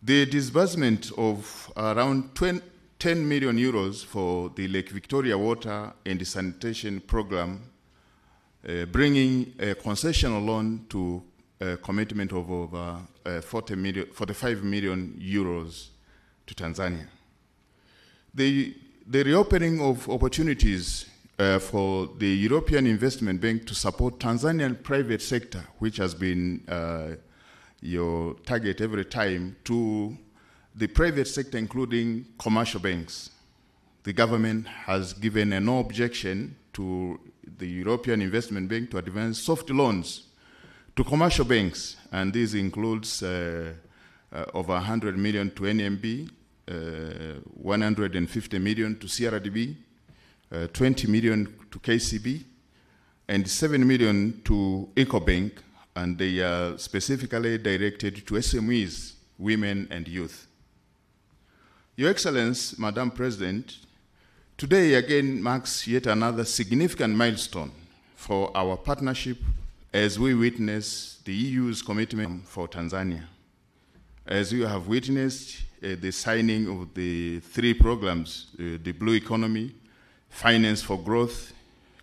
The disbursement of around 10 million euros for the Lake Victoria Water and the Sanitation Program, bringing a concessional loan to a commitment of over 45 million euros to Tanzania. The reopening of opportunities for the European Investment Bank to support Tanzanian private sector, which has been your target every time, to the private sector, including commercial banks. The government has given a no objection to the European Investment Bank to advance soft loans to commercial banks, and this includes over 100 million to NMB, 150 million to CRDB, 20 million to KCB, and 7 million to EcoBank, and they are specifically directed to SMEs, women and youth. Your Excellency, Madam President, today again marks yet another significant milestone for our partnership as we witness the EU's commitment for Tanzania. As you have witnessed the signing of the 3 programs, the Blue Economy, Finance for Growth,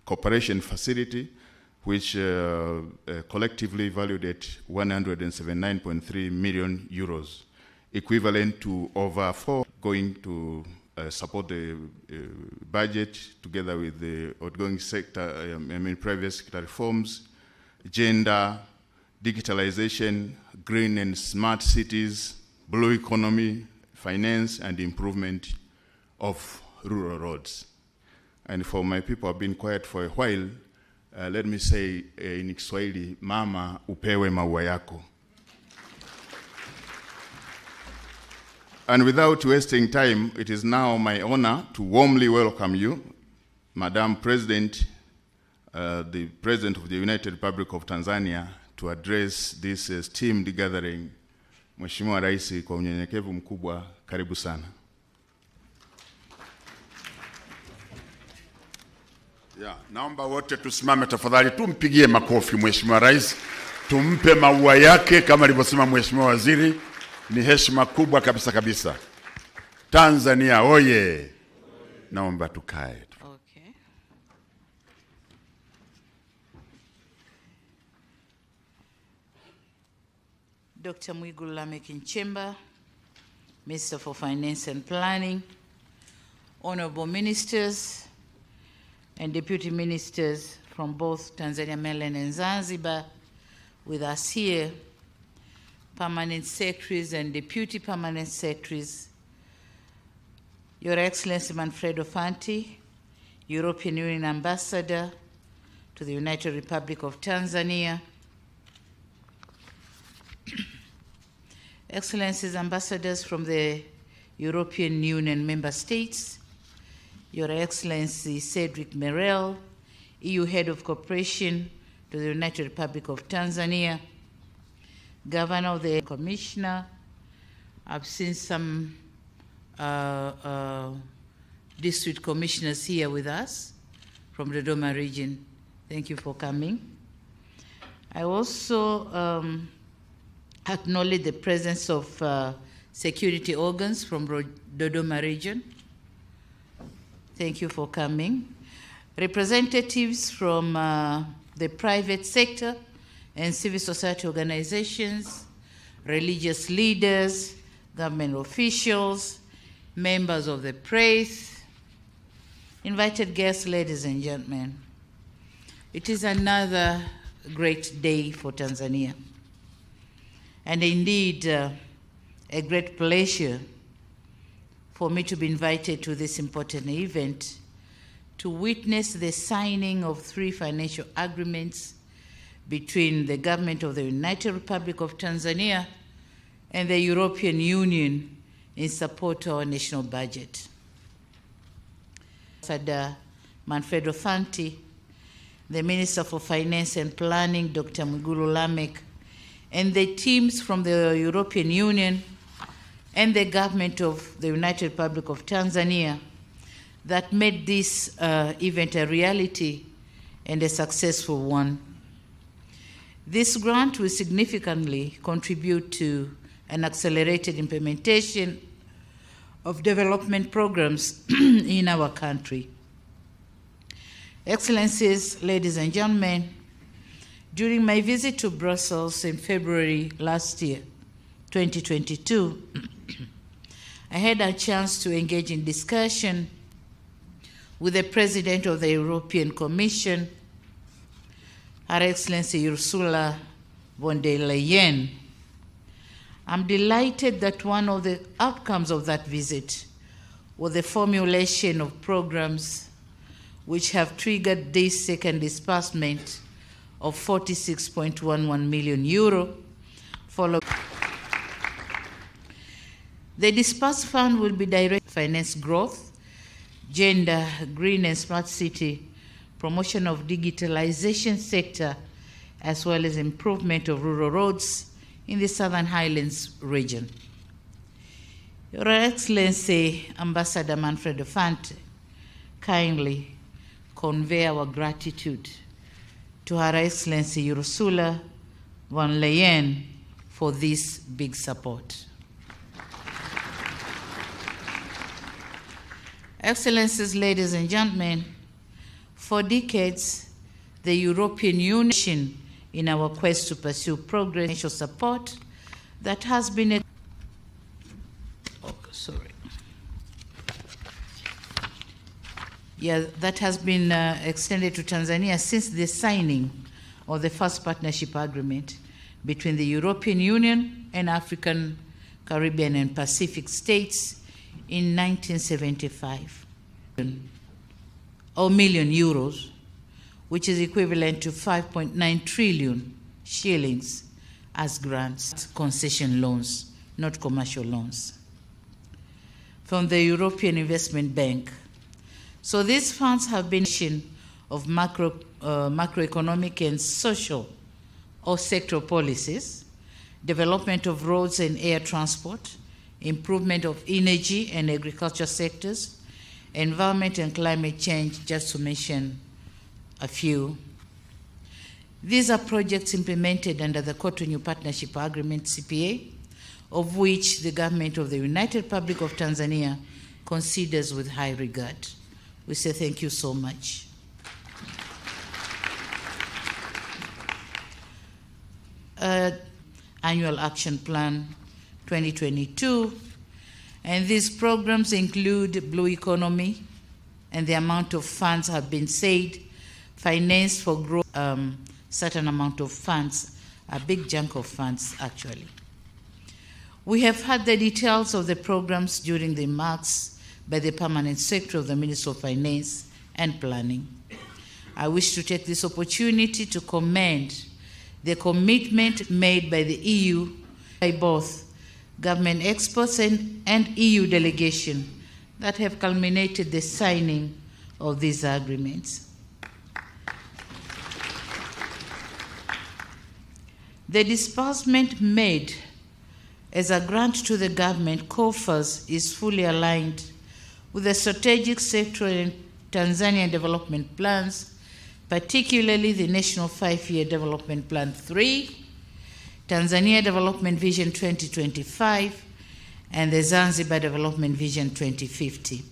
Cooperation Facility, which collectively valued at 179.3 million euros, equivalent to over 4 going to support the budget together with the outgoing sector, private sector reforms, gender, digitalization, green and smart cities, blue economy, finance, and improvement of rural roads. And for my people who have been quiet for a while, let me say in Kiswahili, mama upewe maua yako. And without wasting time, it is now my honor to warmly welcome you, Madam President, the President of the United Republic of Tanzania, to address this esteemed gathering. Mheshimiwa Rais, kwa unyenyekevu mkubwa, karibu sana. Naomba wote tusimame tafadhali, tumpigie makofi Mheshimiwa Rais, tumpe maua yake kama alivyosema Mheshimiwa Waziri. Ni heshima kubwa kabisa kabisa. Tanzania oye! Naomba tukae. Okay. Dr. Mwigulu Lameck Nchemba, Minister for Finance and Planning, honorable ministers and deputy ministers from both Tanzania, mainland and Zanzibar with us here, permanent secretaries and deputy permanent secretaries, Your Excellency Manfredo Fanti, European Union Ambassador to the United Republic of Tanzania, Excellencies Ambassadors from the European Union member states, Your Excellency Cedric Merel, EU Head of Cooperation to the United Republic of Tanzania, Governor of the Commissioner. I've seen some district commissioners here with us from the Dodoma region. Thank you for coming. I also acknowledge the presence of security organs from Dodoma region. Thank you for coming. Representatives from the private sector and civil society organizations, religious leaders, government officials, members of the press, invited guests, ladies and gentlemen. It is another great day for Tanzania, and indeed a great pleasure for me to be invited to this important event to witness the signing of 3 financial agreements between the government of the United Republic of Tanzania and the European Union in support of our national budget. Fedha Manfredo Fanti, the Minister for Finance and Planning, Dr. Mwigulu Lameck, and the teams from the European Union and the government of the United Republic of Tanzania that made this event a reality and a successful one. This grant will significantly contribute to an accelerated implementation of development programs in our country. Excellencies, ladies and gentlemen, during my visit to Brussels in February last year, 2022, I had a chance to engage in discussion with the President of the European Commission, Her Excellency Ursula von der Leyen. I'm delighted that one of the outcomes of that visit was the formulation of programs which have triggered this second disbursement of 46.11 million euro. The disbursed fund will be directed to finance growth, gender, green and smart city, promotion of digitalization sector, as well as improvement of rural roads in the Southern Highlands region. Your Excellency, Ambassador Manfredo Fanti, kindly convey our gratitude to Her Excellency Ursula von der Leyen for this big support. Excellencies, ladies and gentlemen, for decades, the European Union, in our quest to pursue progress, financial support that has been extended to Tanzania since the signing of the first partnership agreement between the European Union and African, Caribbean, and Pacific states in 1975, or million euros, which is equivalent to 5.9 trillion shillings as grants, concession loans, not commercial loans, from the European Investment Bank. So these funds have been of macroeconomic and social or sectoral policies, development of roads and air transport, improvement of energy and agriculture sectors, environment and climate change, just to mention a few. These are projects implemented under the Cotonou Partnership Agreement, CPA, of which the government of the United Republic of Tanzania considers with high regard. We say thank you so much. Annual Action Plan 2022, and these programs include Blue Economy, and the amount of funds have been said, finance for growth, certain amount of funds, a big chunk of funds actually. We have had the details of the programs during the remarks by the Permanent Secretary of the Ministry of Finance and Planning. I wish to take this opportunity to commend the commitment made by the EU, by both government experts and EU delegation that have culminated the signing of these agreements. The disbursement made as a grant to the government coffers is fully aligned with the strategic sectoral and Tanzanian development plans, particularly the National 5-Year Development Plan 3, Tanzania Development Vision 2025, and the Zanzibar Development Vision 2050.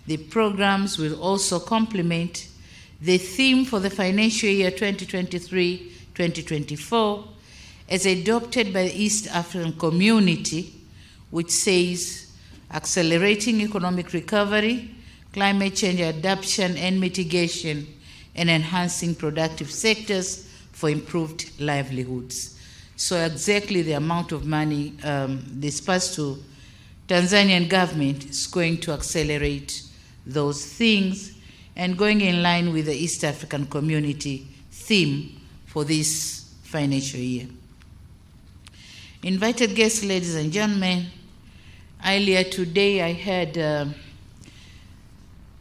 The programs will also complement the theme for the financial year 2023-2024 as adopted by the East African Community, which says accelerating economic recovery, climate change adaptation and mitigation, and enhancing productive sectors for improved livelihoods. So exactly the amount of money dispersed to Tanzanian government is going to accelerate those things and going in line with the East African Community theme for this financial year. Invited guests, ladies and gentlemen, earlier today I had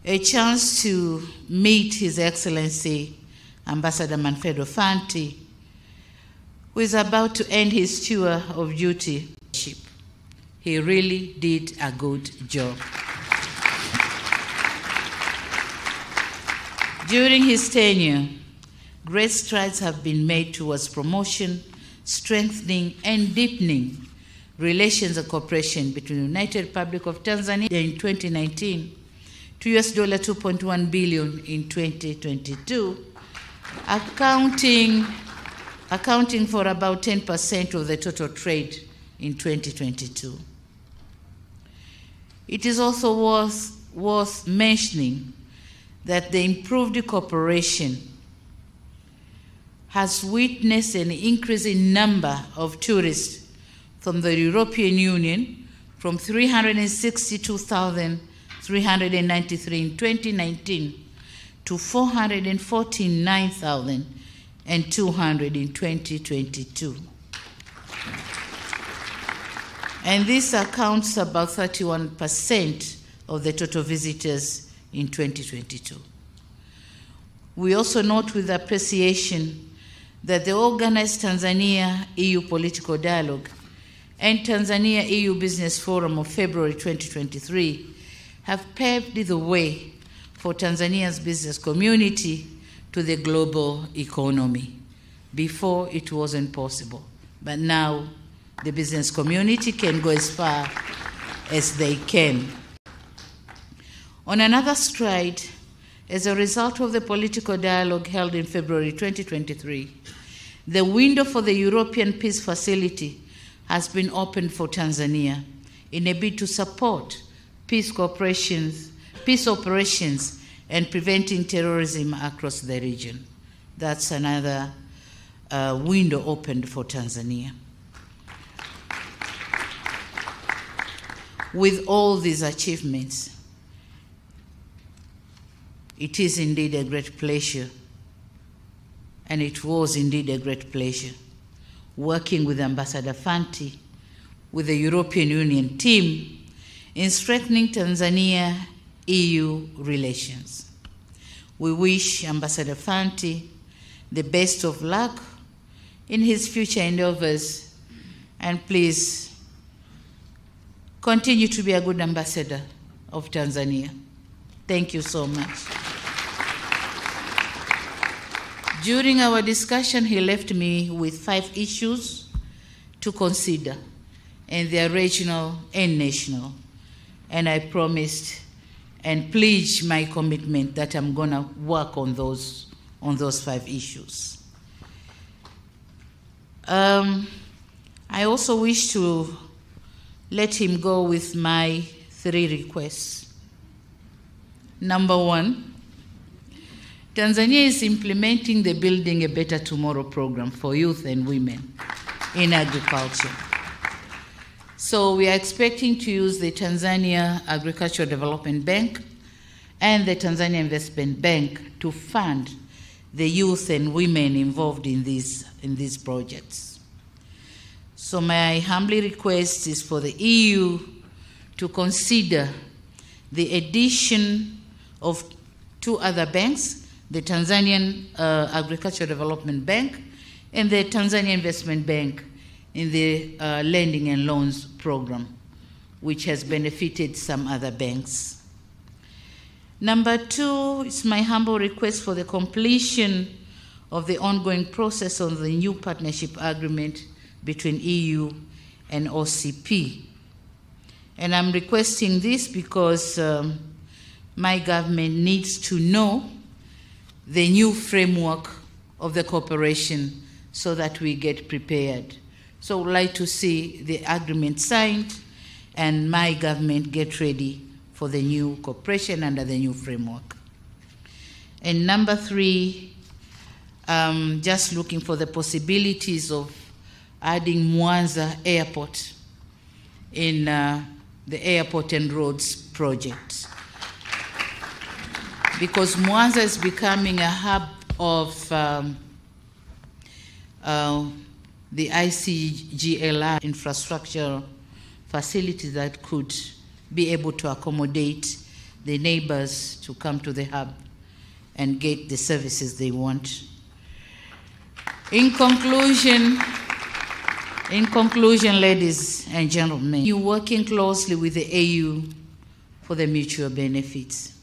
a chance to meet His Excellency Ambassador Manfredo Fanti, who is about to end his tour of duty. He really did a good job. During his tenure, great strides have been made towards promotion, strengthening, and deepening relations and cooperation between the United Republic of Tanzania in 2019 to $2.1 billion in 2022, accounting for about 10% of the total trade in 2022. It is also worth mentioning that the improved cooperation has witnessed an increase in number of tourists from the European Union from 362,393 in 2019 to 449,200 in 2022. And this accounts about 31% of the total visitors in 2022. We also note with appreciation that the organized Tanzania-EU Political Dialogue and Tanzania-EU Business Forum of February 2023 have paved the way for Tanzania's business community to the global economy. Before, it wasn't possible, but now the business community can go as far as they can. On another stride, as a result of the political dialogue held in February 2023, the window for the European Peace Facility has been opened for Tanzania in a bid to support peace operations and preventing terrorism across the region. That's another window opened for Tanzania. With all these achievements, it is indeed a great pleasure, and it was indeed a great pleasure, working with Ambassador Fanti, with the European Union team, in strengthening Tanzania-EU relations. We wish Ambassador Fanti the best of luck in his future endeavors, and please continue to be a good ambassador of Tanzania. Thank you so much. During our discussion, he left me with 5 issues to consider, and they are regional and national. And I promised and pledged my commitment that I'm going to work on those 5 issues. I also wish to let him go with my 3 requests. Number 1, Tanzania is implementing the Building a Better Tomorrow program for youth and women in agriculture. So we are expecting to use the Tanzania Agricultural Development Bank and the Tanzania Investment Bank to fund the youth and women involved in these projects. So my humble request is for the EU to consider the addition of 2 other banks, the Tanzanian Agricultural Development Bank and the Tanzania Investment Bank, in the lending and loans program, which has benefited some other banks. Number 2 is my humble request for the completion of the ongoing process on the new partnership agreement between EU and OCP. And I'm requesting this because my government needs to know the new framework of the cooperation so that we get prepared. So I'd like to see the agreement signed and my government get ready for the new cooperation under the new framework. And number 3, just looking for the possibilities of adding Mwanza Airport in the Airport and Roads project. Because Mwanza is becoming a hub of the ICGLR infrastructure facilities that could be able to accommodate the neighbors to come to the hub and get the services they want. In conclusion, ladies and gentlemen, you're working closely with the AU for the mutual benefits.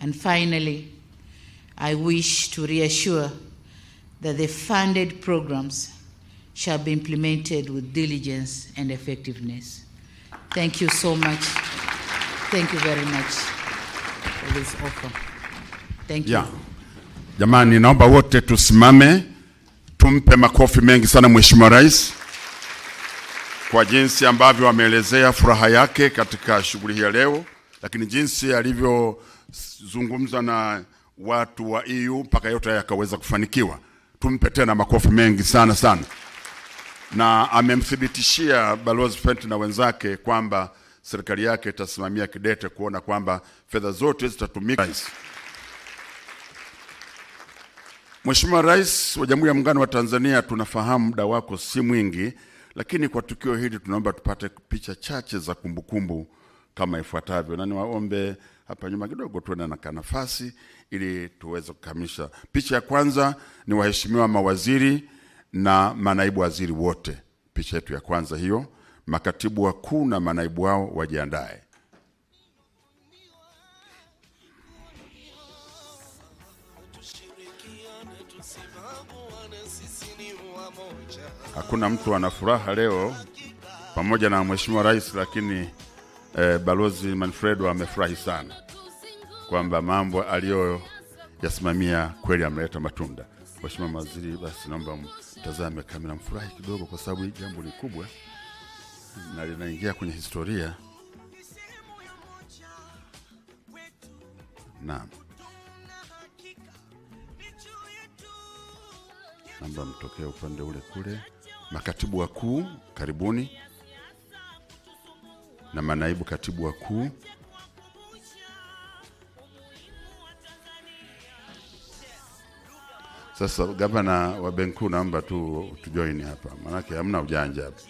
And finally, I wish to reassure that the funded programs shall be implemented with diligence and effectiveness. Thank you so much. Thank you very much for this offer. Thank you. Yeah. Jamani, naomba wote tusimame, tumpe makofi mengi sana Mheshimiwa Rais kwa jinsi ambavyo ameelezea furaha yake katika shughuli hii ya leo, lakini jinsi alivyozungumza na watu wa EU mpaka yote yakaweza kufanikiwa. Tumpe tena makofi mengi sana sana. Na amemthibitishia Balozi Fenty na wenzake kwamba serikali yake itasimamia kidete kuona kwamba fedha zote zitatumika. Mheshimiwa Rais wa Jamhuri ya Muungano wa Tanzania, tunafahamu muda wako si mwingi, lakini kwa tukio hili tunaomba tupate picha chache za kumbukumbu kama ifuatavyo. Na niwaombe hapa nyuma kidogo tuende na nafasi ili tuweze kukamilisha. Picha ya kwanza ni waheshimiwa mawaziri na manaibu waziri wote. Picha yetu ya kwanza hiyo, makatibu wakuu na manaibu wao wajiandae. Hakuna mtu ana furaha leo pamoja na Mheshimiwa Rais, lakini Balozi Manfredo amefurahi sana kwamba mambo aliyoyasimamia kweli ameleta matunda. Mheshimiwa mawaziri, basi naomba mtazame kamera, mfurahi kidogo kwa sababu jambo ni kubwa na linaingia kwenye historia. Naam. Naomba mtokee upande ule kule. Makatibu wakuu, karibuni. Na manaibu katibu wakuu. Sasa gavana wa benki naomba tu join hapa. Maana hamna ujanja hapa.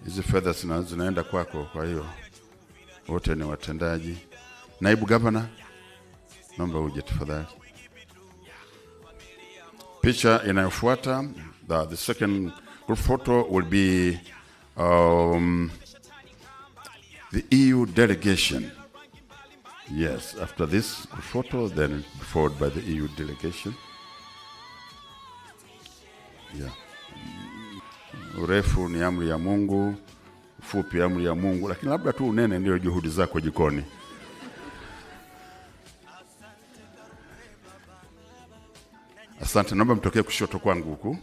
Hizi fedha zinaenda kwako, kwa hiyo wote ni watendaji. Naibu gavana, naomba uje tafadhali. Picha inayofuata, the second group photo will be the EU delegation. Yes, after this photo, then followed by the EU delegation. Yeah. Urefu ni amri ya Mungu, ufupi amri ya Mungu, lakini labda tu unene ndio juhudi zako jikoni. Asante, naomba mtokee kushoto kwangu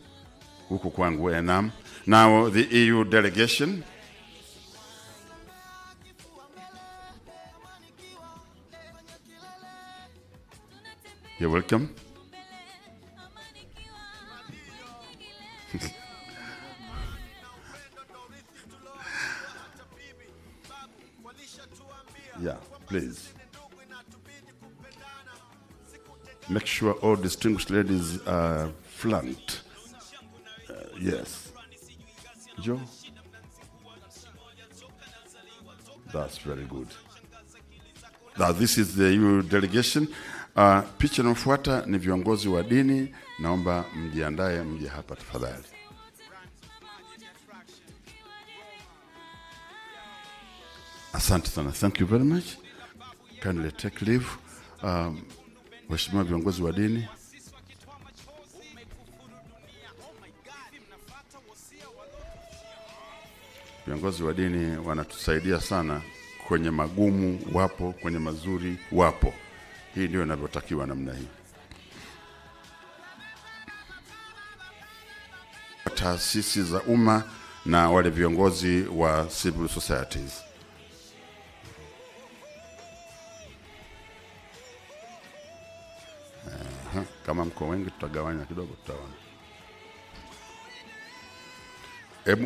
huku kwangu. Naam. Now the EU delegation. You're welcome. Yeah, please. Make sure all distinguished ladies are flanked. Yes. Joe? That's very good. Now, this is the EU delegation. Picha inayofuata ni viongozi wa dini. Naomba mjiandae, mje hapa tafadhali. Asante sana. Thank you very much. Kindly take leave. Waheshimiwa viongozi wa dini. Viongozi wa dini wanatusaidia sana kwenye magumu wapo, kwenye mazuri wapo. Hii ndio inavyotakiwa namna hii. Taasisi za umma na wale viongozi wa civil societies. Kama mko wengi tutagawanya kidogo, tutaona.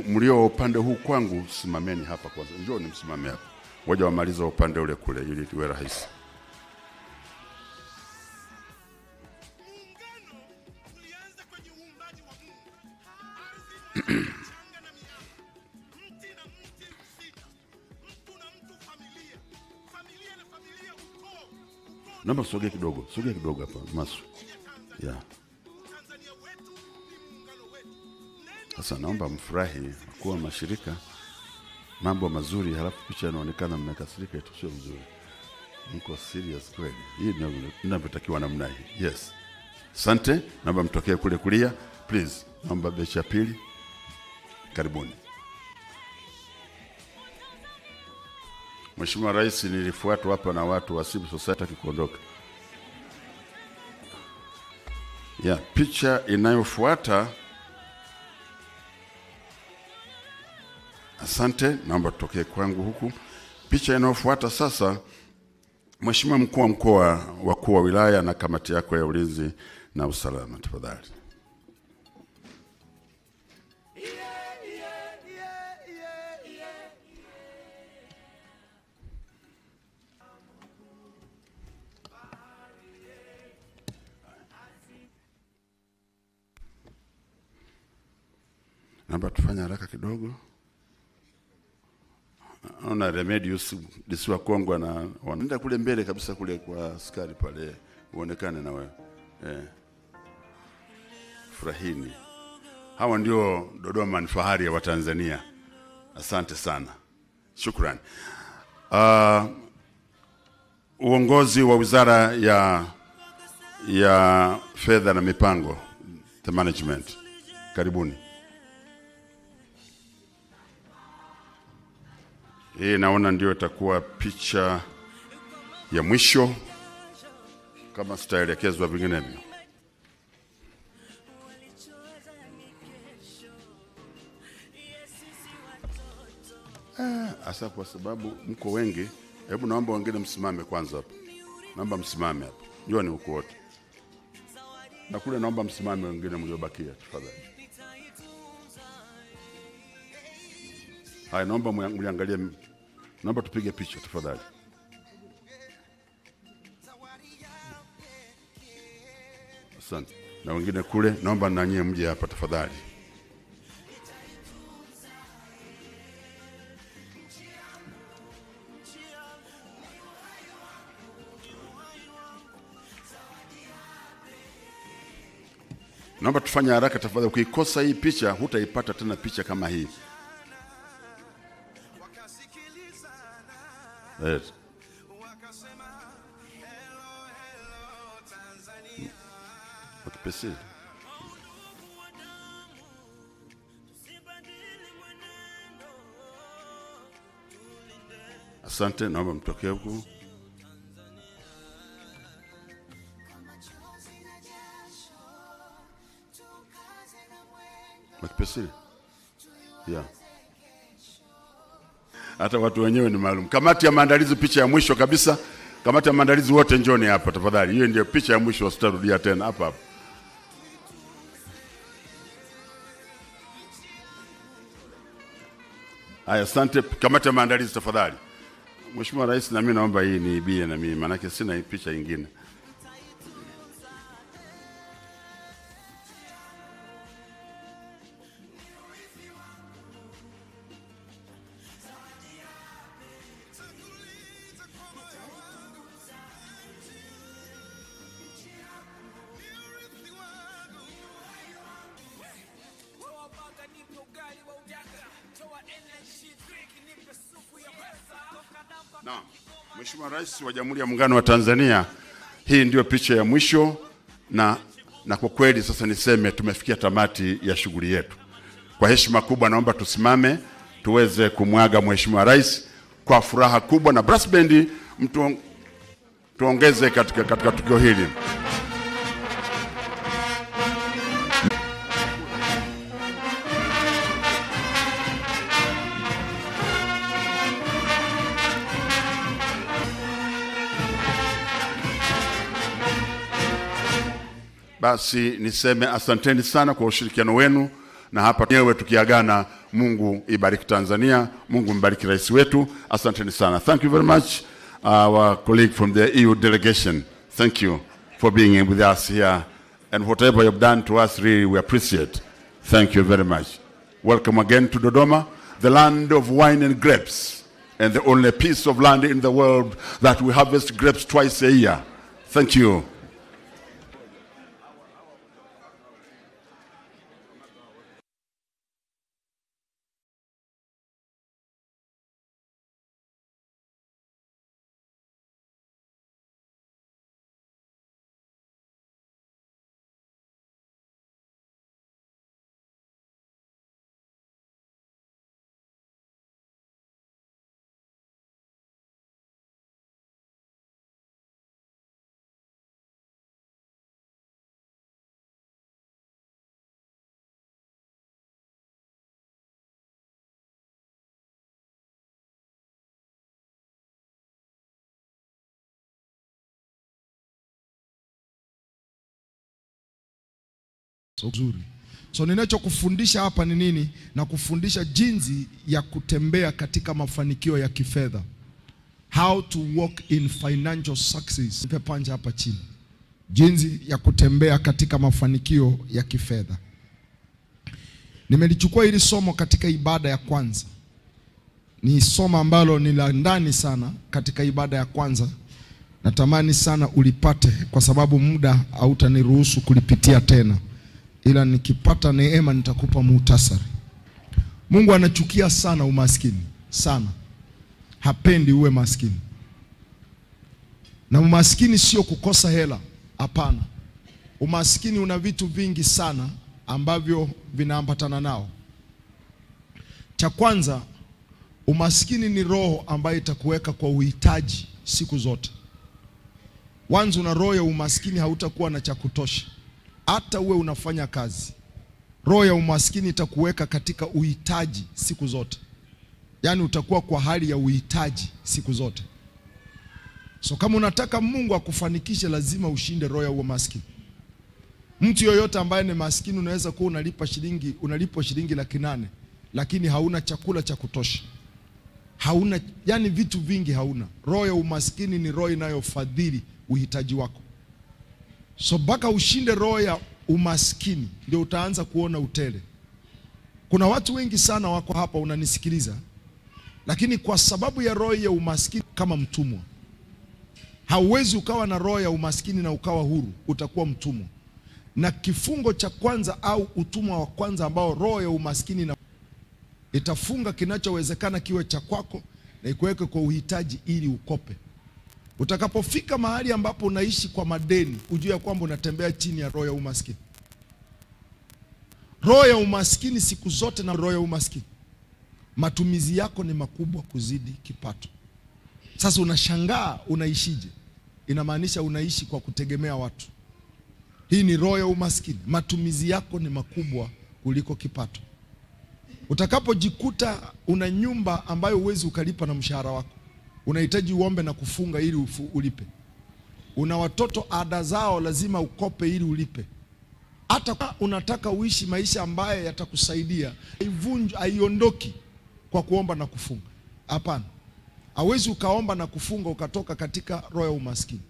Mlio upande huu kwangu simameni hapa kwanza. Njoo nimsimame hapa. Ngoja wamaliza upande ule kule ili iwe rahisi. Naomba sogea kidogo hapa Masu. Yeah. Sasa naomba mfurahi kuwa mashirika mambo mazuri, halafu picha inaonekana mmekasirika, itu sio vizuri. Mko serious kweli? Hii ndio ninavyotakiwa namna hii. Yes. Asante, naomba mtokee kule kulia. Please, naomba bechi ya pili. Karibuni. Mheshimiwa Rais, nilifuatwa hapa na watu wa civil society kuondoka. Yeah, picha inayofuata. Asante, naomba tutokee kwangu huku. Picha inayofuata sasa, Mheshimiwa Mkuu wa Mkoa, wakuu wa wilaya na kamati yako ya ulinzi na usalama, tafadhali. Naomba tufanye haraka kidogo. Ona Remedius disiwa Kongo na wanaenda kule mbele kabisa kule kwa askari pale, uonekane na wewe. Furahini. Hawa ndio Dodoma ni fahari ya Watanzania. Asante sana. Shukrani. Uongozi wa Wizara ya Fedha na Mipango, the management. Karibuni. Hii naona ndio itakuwa picha ya mwisho kama sitaelekezwa vinginevyo. Asa kwa sababu mko wengi, hebu naomba wengine msimame kwanza hapa. Naomba msimame hapa. Njoni huko wote. Na kule naomba msimame wengine mliobakia tafadhali. Hai, naomba mliangalie, naomba tupige picha tafadhali. Asante. Na wengine kule, naomba na nyie mje hapa tafadhali. Naomba tufanye haraka tafadhali. Ukikosa hii picha, hutaipata tena picha kama hii. Yes. Wakipesi. Asante, naomba mtokee huku. Wakipesi. Yeah. Hata watu wenyewe ni maalum. Kamati ya maandalizi, picha ya mwisho kabisa. Kamati ya maandalizi wote njoni hapa tafadhali. Hiyo ndio picha ya mwisho, sitarudia tena hapa hapa. Haya, asante. Kamati ya maandalizi tafadhali. Mheshimiwa Rais, na mimi naomba hii niibie na mimi, maana sina hii picha nyingine. Na Mheshimiwa Rais wa Jamhuri ya Muungano wa Tanzania, hii ndio picha ya mwisho na kwa kweli sasa niseme tumefikia tamati ya shughuli yetu. Kwa heshima kubwa naomba tusimame tuweze kumwaga Mheshimiwa Rais kwa furaha kubwa, na brass band tuongeze katika tukio hili. Basi niseme asanteni sana kwa ushirikiano wenu, na hapa nyewe tukiagana. Mungu ibariki Tanzania, Mungu mbariki rais wetu. Asanteni sana. Thank you very much, our colleague from the EU delegation. Thank you for being with us here, and whatever you have done to us, really we appreciate. Thank you very much. Welcome again to Dodoma, the land of wine and grapes, and the only piece of land in the world that we harvest grapes twice a year. Thank you. Uzuri. So ninachokufundisha hapa ni nini? Na kufundisha jinsi ya kutembea katika mafanikio ya kifedha. How to walk in financial success. Nipe panja hapa chini. Jinsi ya kutembea katika mafanikio ya kifedha. Nimelichukua hili somo katika ibada ya kwanza. Ni somo ambalo ni la ndani sana katika ibada ya kwanza. Natamani sana ulipate kwa sababu muda hautaniruhusu kulipitia tena. Ila nikipata neema nitakupa muhtasari. Mungu anachukia sana umaskini, sana. Hapendi uwe maskini. Na umaskini sio kukosa hela, hapana. Umaskini una vitu vingi sana ambavyo vinaambatana nao. Cha kwanza, umaskini ni roho ambayo itakuweka kwa uhitaji siku zote. Wanzo una roho ya umaskini, hautakuwa na cha kutosha. Hata uwe unafanya kazi, roho ya umaskini itakuweka katika uhitaji siku zote. Yaani utakuwa kwa hali ya uhitaji siku zote. So kama unataka Mungu akufanikishe, lazima ushinde roho ya umaskini. Mtu yoyote ambaye ni maskini unaweza kuwa unalipwa shilingi 800,000 lakini hauna chakula cha kutosha. Hauna, yani vitu vingi hauna. Roho ya umaskini ni roho inayofadhili uhitaji wako. So mpaka ushinde roho ya umaskini ndio utaanza kuona utele. Kuna watu wengi sana wako hapa unanisikiliza, lakini kwa sababu ya roho ya umaskini kama mtumwa. Hauwezi ukawa na roho ya umaskini na ukawa huru, utakuwa mtumwa. Na kifungo cha kwanza au utumwa wa kwanza ambao roho ya umaskini na itafunga kinachowezekana kiwe cha kwako na ikuweke kwa uhitaji ili ukope. Utakapofika mahali ambapo unaishi kwa madeni, ujue ya kwamba unatembea chini ya roho ya umaskini. Roho ya umaskini siku zote, na roho ya umaskini, matumizi yako ni makubwa kuzidi kipato. Sasa unashangaa unaishije? Inamaanisha unaishi kwa kutegemea watu. Hii ni roho ya umaskini. Matumizi yako ni makubwa kuliko kipato. Utakapojikuta una nyumba ambayo huwezi ukalipa na mshahara wako, unahitaji uombe na kufunga ili ulipe. Una watoto ada zao lazima ukope ili ulipe. Hata unataka uishi maisha ambaye yatakusaidia, haiondoki kwa kuomba na kufunga. Hapana. Hauwezi ukaomba na kufunga ukatoka katika roho ya umaskini.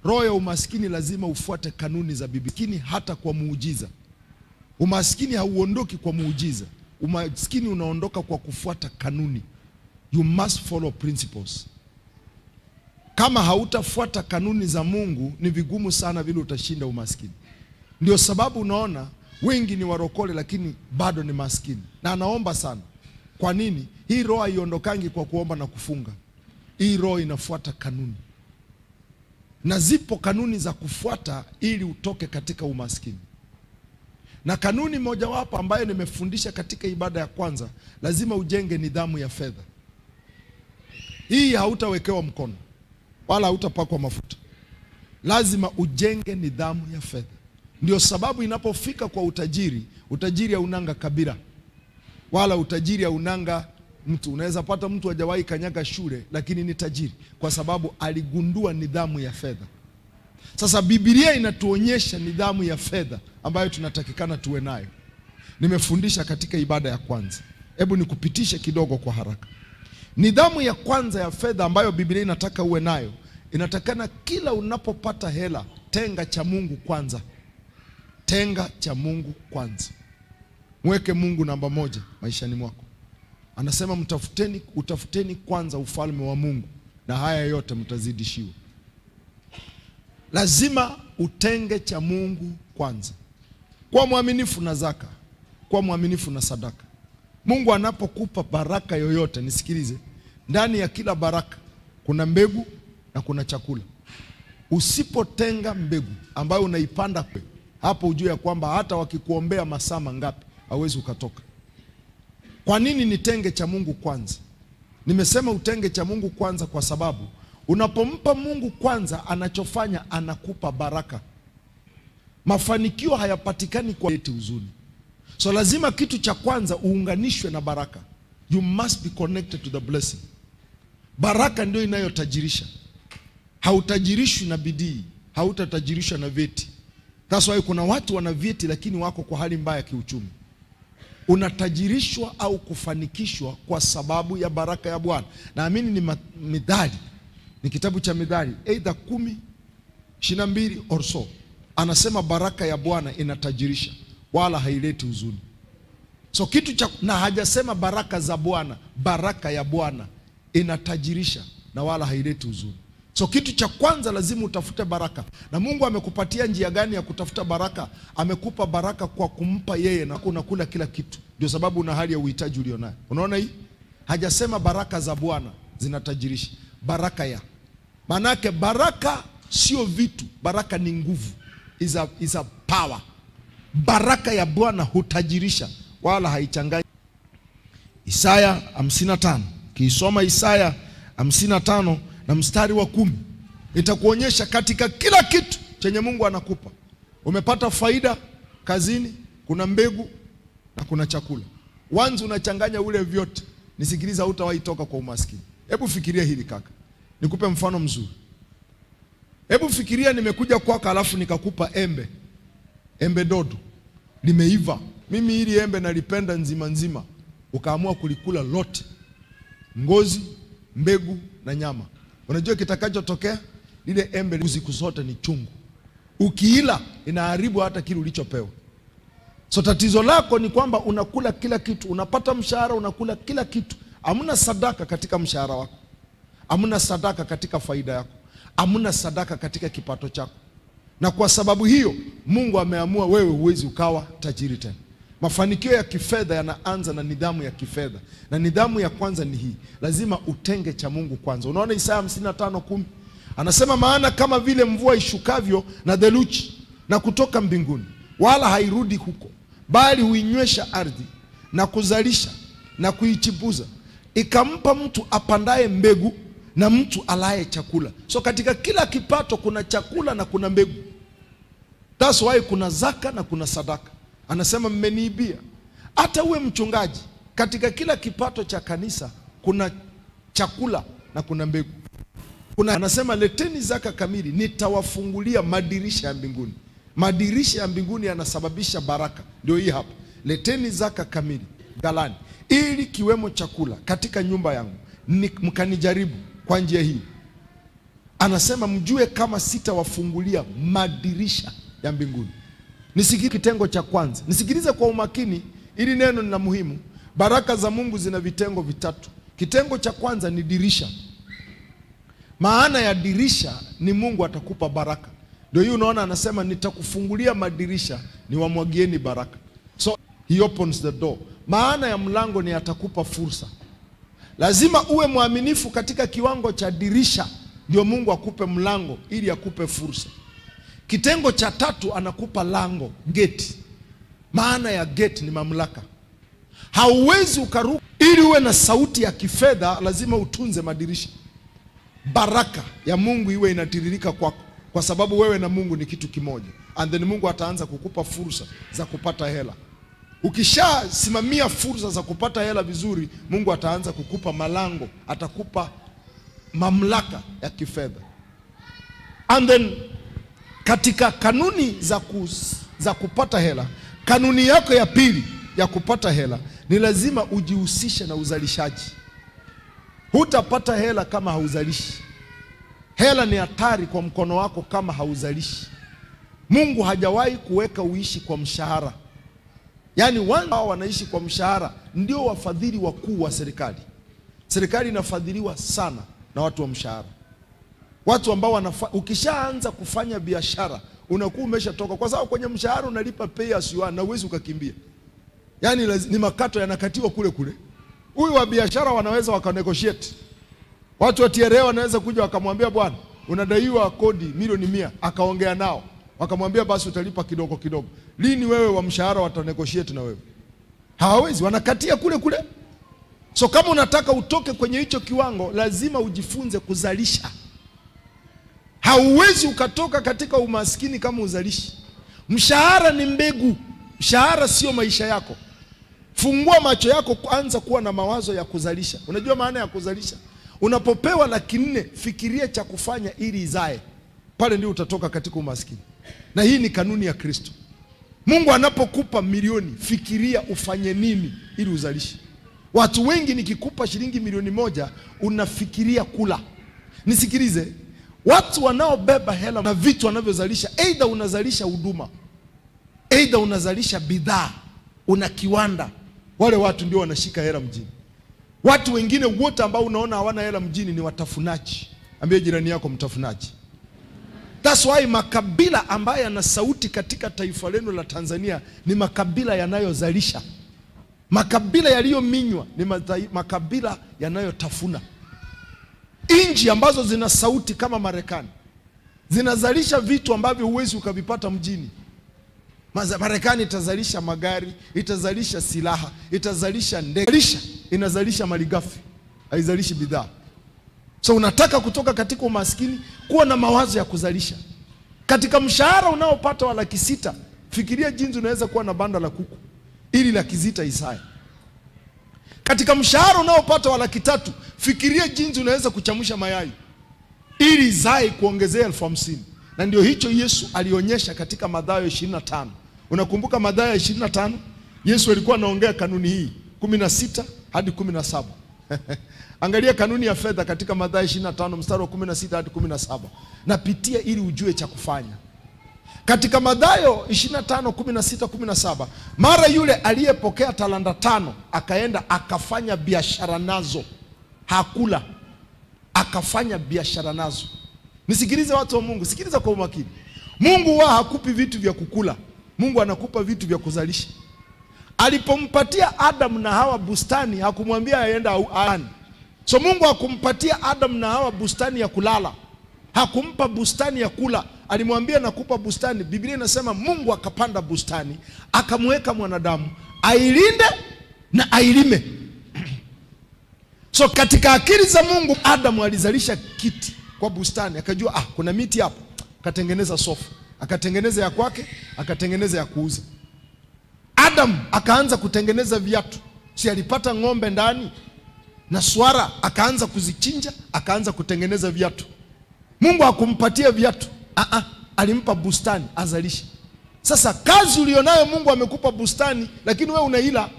Roho ya umaskini lazima ufuate kanuni za Biblia, hata kwa muujiza. Umaskini hauondoki kwa muujiza. Umaskini unaondoka kwa kufuata kanuni. You must follow principles. Kama hautafuata kanuni za Mungu, ni vigumu sana vile utashinda umaskini. Ndio sababu unaona wengi ni warokole lakini bado ni maskini. Na anaomba sana. Kwa nini? Hii roho haiondokangi kwa kuomba na kufunga. Hii roho inafuata kanuni. Na zipo kanuni za kufuata ili utoke katika umaskini. Na kanuni mojawapo ambayo nimefundisha katika ibada ya kwanza, lazima ujenge nidhamu ya fedha. Hii hautawekewa mkono wala hautapakwa mafuta. Lazima ujenge nidhamu ya fedha. Ndio sababu inapofika kwa utajiri, utajiri haunanga kabila wala utajiri haunanga mtu. Unaweza pata mtu hajawahi kanyaga shule lakini ni tajiri kwa sababu aligundua nidhamu ya fedha. Sasa Biblia inatuonyesha nidhamu ya fedha ambayo tunatakikana tuwe nayo. Nimefundisha katika ibada ya kwanza. Hebu nikupitishe kidogo kwa haraka. Nidhamu ya kwanza ya fedha ambayo Biblia inataka uwe nayo, inatakana kila unapopata hela, tenga cha Mungu kwanza. Tenga cha Mungu kwanza. Mweke Mungu namba 1 maishani mwako. Anasema utafuteni kwanza ufalme wa Mungu na haya yote mtazidishiwa. lazima utenge cha Mungu kwanza. Kwa mwaminifu na zaka, kwa mwaminifu na sadaka. Mungu anapokupa baraka yoyote, nisikilize, ndani ya kila baraka kuna mbegu na kuna chakula. Usipotenga mbegu ambayo unaipanda hapo, ujue ya kwamba hata wakikuombea masaa mangapi hauwezi ukatoka. Kwa nini nitenge cha Mungu kwanza? Nimesema utenge cha Mungu kwanza kwa sababu unapompa Mungu kwanza, anachofanya anakupa baraka. Mafanikio hayapatikani kwa eti huzuni. So lazima kitu cha kwanza uunganishwe na baraka. You must be connected to the blessing. Baraka ndio inayotajirisha. Hautajirishwi na bidii, hautatajirishwa na vyeti. That's why kuna watu wana vyeti lakini wako kwa hali mbaya kiuchumi. Unatajirishwa au kufanikishwa kwa sababu ya baraka ya Bwana. Naamini ni Mithali, ni kitabu cha Mithali either 10:22 or so. Anasema baraka ya Bwana inatajirisha wala haileti huzuni. So kitu cha, na hajasema baraka za Bwana, baraka ya Bwana inatajirisha na wala haileti huzuni. So kitu cha kwanza lazima utafute baraka. Na Mungu amekupatia njia gani ya kutafuta baraka? Amekupa baraka kwa kumpa yeye, na unakula kila kitu. Ndio sababu una hali ya uhitaji ulionayo. Unaona hii? Hajasema baraka za Bwana zinatajirisha. Baraka ya. Manake baraka sio vitu, baraka ni nguvu. Is a power. Baraka ya Bwana hutajirisha wala haichanganyi. Isaya 55. Kiisoma Isaya 55 na mstari wa 10, itakuonyesha katika kila kitu chenye Mungu anakupa. Umepata faida kazini, kuna mbegu na kuna chakula. Once unachanganya ule vyote, nisikiliza, hutawahi toka kwa umaskini. Hebu fikiria hili kaka. Nikupe mfano mzuri. Hebu fikiria nimekuja kwako alafu nikakupa embe dodo. Limeiva. Mimi hili embe nalipenda nzima nzima. Ukaamua kulikula lote. Ngozi, mbegu na nyama. Unajua kitakachotokea? Lile embe siku zote ni chungu. Ukiila inaharibu hata kile ulichopewa. So tatizo lako ni kwamba unakula kila kitu, unapata mshahara unakula kila kitu. Hamna sadaka katika mshahara wako. Hamna sadaka katika faida yako. Hamna sadaka katika kipato chako. Na kwa sababu hiyo Mungu ameamua wewe huwezi ukawa tajiri tena. Mafanikio ya kifedha yanaanza na nidhamu ya kifedha. Na nidhamu ya kwanza ni hii. Lazima utenge cha Mungu kwanza. Unaona Isaya 55:10. Anasema maana kama vile mvua ishukavyo na theluji na kutoka mbinguni, wala hairudi huko, bali huinywesha ardhi na kuzalisha na kuichipuza, ikampa mtu apandaye mbegu na mtu alaye chakula. So katika kila kipato kuna chakula na kuna mbegu. That's why kuna zaka na kuna sadaka. Anasema mmeniibia. Hata uwe mchungaji, katika kila kipato cha kanisa kuna chakula na kuna mbegu. Anasema leteni zaka kamili, nitawafungulia madirisha ya mbinguni. Madirisha ya mbinguni yanasababisha baraka. Ndio hii hapa. Leteni zaka kamili ghalani, ili kiwemo chakula katika nyumba yangu, mkanijaribu kwa njia hii. Anasema mjue kama sitawafungulia madirisha ya mbinguni. Nisikilize kitengo cha kwanza. Nisikilize kwa umakini, ili neno ni la muhimu. Baraka za Mungu zina vitengo vitatu. Kitengo cha kwanza ni dirisha. Maana ya dirisha ni Mungu atakupa baraka. Ndio hiyo unaona anasema nitakufungulia madirisha, niwamwagieni baraka. So he opens the door. Maana ya mlango ni atakupa fursa. Lazima uwe mwaminifu katika kiwango cha dirisha, ndio Mungu akupe mlango ili akupe fursa. Kitengo cha tatu anakupa lango, gate. Maana ya gate ni mamlaka. Hauwezi ukaruka. Ili uwe na sauti ya kifedha lazima utunze madirisha. Baraka ya Mungu iwe inatiririka kwako, kwa sababu wewe na Mungu ni kitu kimoja. And then Mungu ataanza kukupa fursa za kupata hela. Ukishasimamia fursa za kupata hela vizuri, Mungu ataanza kukupa malango, atakupa mamlaka ya kifedha. And then katika kanuni za kupata hela, kanuni yako ya pili ya kupata hela ni lazima ujihusishe na uzalishaji. Hutapata hela kama hauzalishi. Hela ni hatari kwa mkono wako kama hauzalishi. Mungu hajawahi kuweka uishi kwa mshahara. Yaani wao wanaishi kwa mshahara ndio wafadhili wakuu wa serikali. Serikali inafadhiliwa sana na watu wa mshahara. Watu ambao ukishaanza kufanya biashara unakuwa umeshatoka, kwa sababu kwenye mshahara unalipa pay as you earn na uwezi ukakimbia. Yaani ni makato yanakatiwa kule kule. Huyu wa biashara wanaweza wakanegotiate. Watu wa TRA wanaweza kuja wakamwambia bwana, unadaiwa kodi milioni 100, akaongea nao. Wakamwambia basi utalipa kidogo kidogo. Lini wewe wa mshahara watanegotiate na wewe? Hawawezi, wanakatia kule kule. So kama unataka utoke kwenye hicho kiwango, lazima ujifunze kuzalisha. Hauwezi ukatoka katika umaskini kama uzalishi. Mshahara ni mbegu. Mshahara sio maisha yako. Fungua macho yako, kuanza kuwa na mawazo ya kuzalisha. Unajua maana ya kuzalisha? Unapopewa 400, fikiria cha kufanya ili izae. Pale ndio utatoka katika umaskini. Na hii ni kanuni ya Kristo. Mungu anapokupa milioni, fikiria ufanye nini ili uzalishe. Watu wengi nikikupa shilingi milioni 1, unafikiria kula. Nisikilize, watu wanaobeba hela na vitu wanavyozalisha, either unazalisha huduma, either unazalisha bidhaa, una kiwanda, wale watu ndio wanashika hela mjini. Watu wengine wote ambao unaona hawana hela mjini ni watafunaji. Ambie jirani yako mtafunaji. That's why makabila ambayo yana sauti katika taifa lenu la Tanzania ni makabila yanayozalisha. Makabila yaliyominywa ni makabila yanayotafuna. Inji ambazo zina sauti kama Marekani zinazalisha vitu ambavyo huwezi ukavipata mjini. Marekani itazalisha magari, itazalisha silaha, itazalisha ndege, inazalisha malighafi, haizalishi bidhaa. So unataka kutoka katika umaskini, kuwa na mawazo ya kuzalisha. Katika mshahara unaopata wa 600, fikiria jinsi unaweza kuwa na banda la kuku ili 600 isae. Katika mshahara unaopata wa 300, fikiria jinsi unaweza kuchamusha mayai ili izae kuongezea 50,000. Na ndio hicho Yesu alionyesha katika Mathayo 25. Unakumbuka Mathayo 25? Yesu alikuwa anaongea kanuni hii 16 hadi 17. Angalia kanuni ya fedha katika Mathayo 25 mstari wa 16 hadi 17. Napitia ili ujue cha kufanya. Katika Mathayo 25:16-17, mara yule aliyepokea talanta 5 akaenda akafanya biashara nazo. Hakula, akafanya biashara nazo. Nisikilize watu wa Mungu, sikiliza kwa umakini. Mungu hakupi vitu vya kukula. Mungu anakupa vitu vya kuzalisha. Alipompatia Adam na Hawa bustani, hakumwambia aende aani. So Mungu hakumpatia Adam na Hawa bustani ya kulala, hakumpa bustani ya kula. Alimwambia nakupa bustani. Biblia inasema Mungu akapanda bustani, akamweka mwanadamu ailinde na ailime. So katika akili za Mungu, Adam alizalisha kiti kwa bustani, akajua kuna miti hapa, akatengeneza sofa, akatengeneza ya kwake, akatengeneza ya kuuza. Adam akaanza kutengeneza viatu. Si alipata ng'ombe ndani na swara, akaanza kuzichinja, akaanza kutengeneza viatu. Mungu hakumpatia viatu, alimpa bustani azalishe. Sasa kazi ulionayo, Mungu amekupa bustani, lakini wewe unaila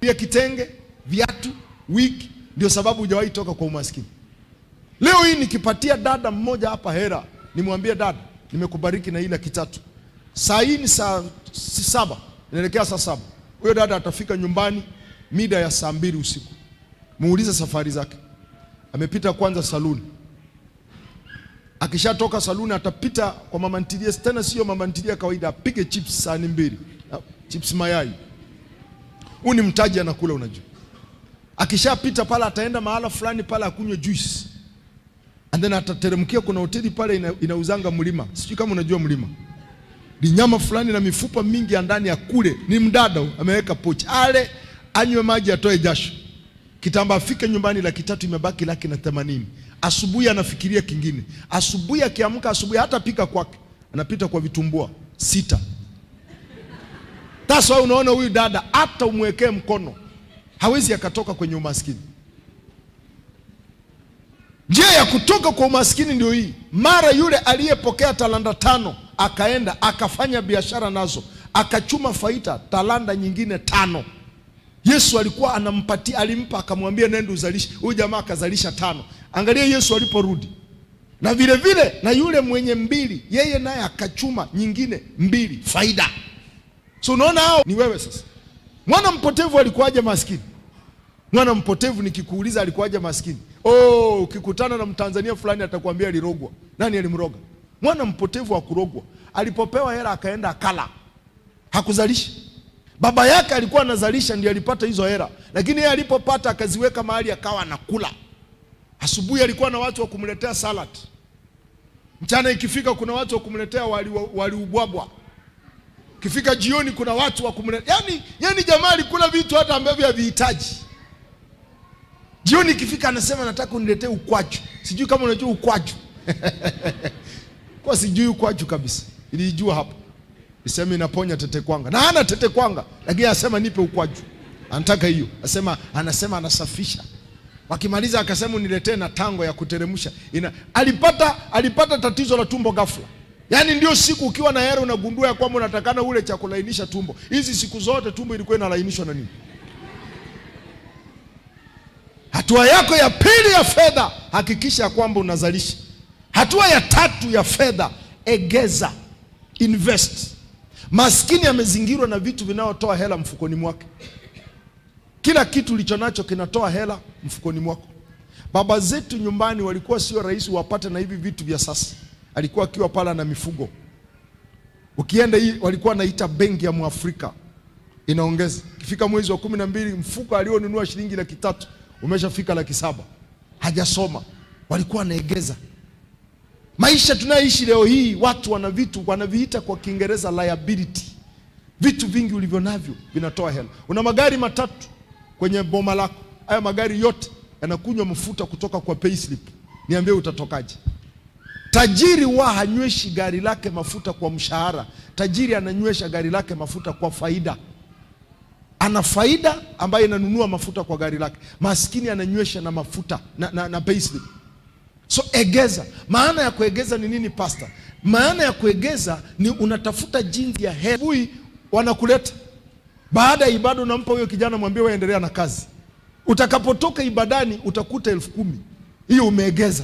ya kitenge, viatu, wiki. Ndio sababu hujawahi toka kwa umaskini. Leo hii nikipatia dada mmoja hapa hera, nimwambie dada, nimekubariki na ile 3. Saa hii ni saa 7, inaelekea saa 7. Huyo dada atafika nyumbani mida ya saa 2 usiku. Muulize safari zake. Amepita kwanza saluni. Akishatoka saluni atapita kwa mama ntilie, tena sio mama ntilie kawaida, apige chips sahani 2. Chips mayai. Huu ni mtaji anakula, unajua. Akishapita pala ataenda mahala fulani pala akunywe juice. And then atateremkia, kuna hoteli pale inauzanga mlima. Sijui kama unajua mlima. Ni nyama fulani na mifupa mingi ya ndani ya kule. Ni mdada ameweka pochi. Ale anywe maji atoe jasho. Kitamba afike nyumbani 300 imebaki 180. Asubuhi anafikiria kingine. Asubuhi akiamka, asubuhi hata pika kwake, anapita kwa vitumbua 6. That's why unaona huyu dada hata umwekee mkono hawezi akatoka kwenye umaskini. Njia ya kutoka kwa umaskini ndio hii. Mara yule aliyepokea talanta 5 akaenda akafanya biashara nazo, akachuma faida talanta nyingine 5. Yesu alikuwa anampatia, alimpa akamwambia nenda uzalishe. Huyu jamaa akazalisha 5. Angalia Yesu aliporudi. Na vile vile na yule mwenye 2, yeye naye akachuma nyingine 2 faida. So unaona hao ni wewe sasa. Mwana mpotevu alikuwaje maskini? Mwana mpotevu nikikuuliza alikuwaje maskini? ukikutana na Mtanzania fulani atakwambia alirogwa. Nani alimroga? Mwana mpotevu wa kurogwa. Alipopewa hela akaenda akala. Hakuzalisha. Baba yake alikuwa anazalisha ndiye alipata hizo hela. Lakini yeye alipopata akaziweka mahali akawa anakula. Asubuhi alikuwa na watu wa kumletea salad. Mchana ikifika kuna watu wa kumletea wali ubwabwa. Kifika jioni kuna watu wa kumletea. Yaani jamaa alikula vitu hata ambavyo havihitaji. Jioni ikifika anasema nataka uniletee ukwaju. Sijui kama unajua ukwaju. Kwa sijui ukwaju kabisa. Nilijua hapo. Nisema inaponya tete kwanga. Na hana tete kwanga, lakini anasema nipe ukwaju. Anataka hiyo. Anasema anasafisha. Wakimaliza akasema uniletee na tango ya kuteremsha. Alipata tatizo la tumbo ghafla. Yaani ndio siku ukiwa na hela unagundua ya kwamba unatakana ule cha kulainisha tumbo. Hizi siku zote tumbo ilikuwa inalainishwa na nini? Hatua yako ya pili ya fedha, hakikisha ya kwamba unazalisha. Hatua ya tatu ya fedha, egeza, invest. Maskini amezingirwa na vitu vinaotoa hela mfukoni mwake. Kila kitu ulichonacho kinatoa hela mfukoni mwako. Baba zetu nyumbani walikuwa sio rahisi wapate na hivi vitu vya sasa. Alikuwa akiwa pala na mifugo. Ukienda hii walikuwa naita benki ya Muafrika. Inaongeza. Kifika mwezi wa 12 mfuko alionunua shilingi 300 umeshafika 700. Hajasoma. Walikuwa wanaegeza. Maisha tunayoishi leo hii watu wana vitu wanaviita kwa Kiingereza liability. Vitu vingi ulivyo navyo vinatoa hela. Una magari matatu kwenye boma lako. Haya magari yote yanakunywa mafuta kutoka kwa payslip. Niambie utatokaje? Tajiri hanyweshi gari lake mafuta kwa mshahara. Tajiri ananywesha gari lake mafuta kwa faida. Ana faida ambayo inanunua mafuta kwa gari lake. Maskini ananywesha na mafuta na payslip. So egeza. Maana ya kuegeza ni nini pastor? Maana ya kuegeza ni unatafuta jinsi ya hela. Wanakuleta. Baada ya ibada unampa huyo kijana mwambie wewe endelea na kazi. Utakapotoka ibadani utakuta 10,000. Hiyo umeegeza.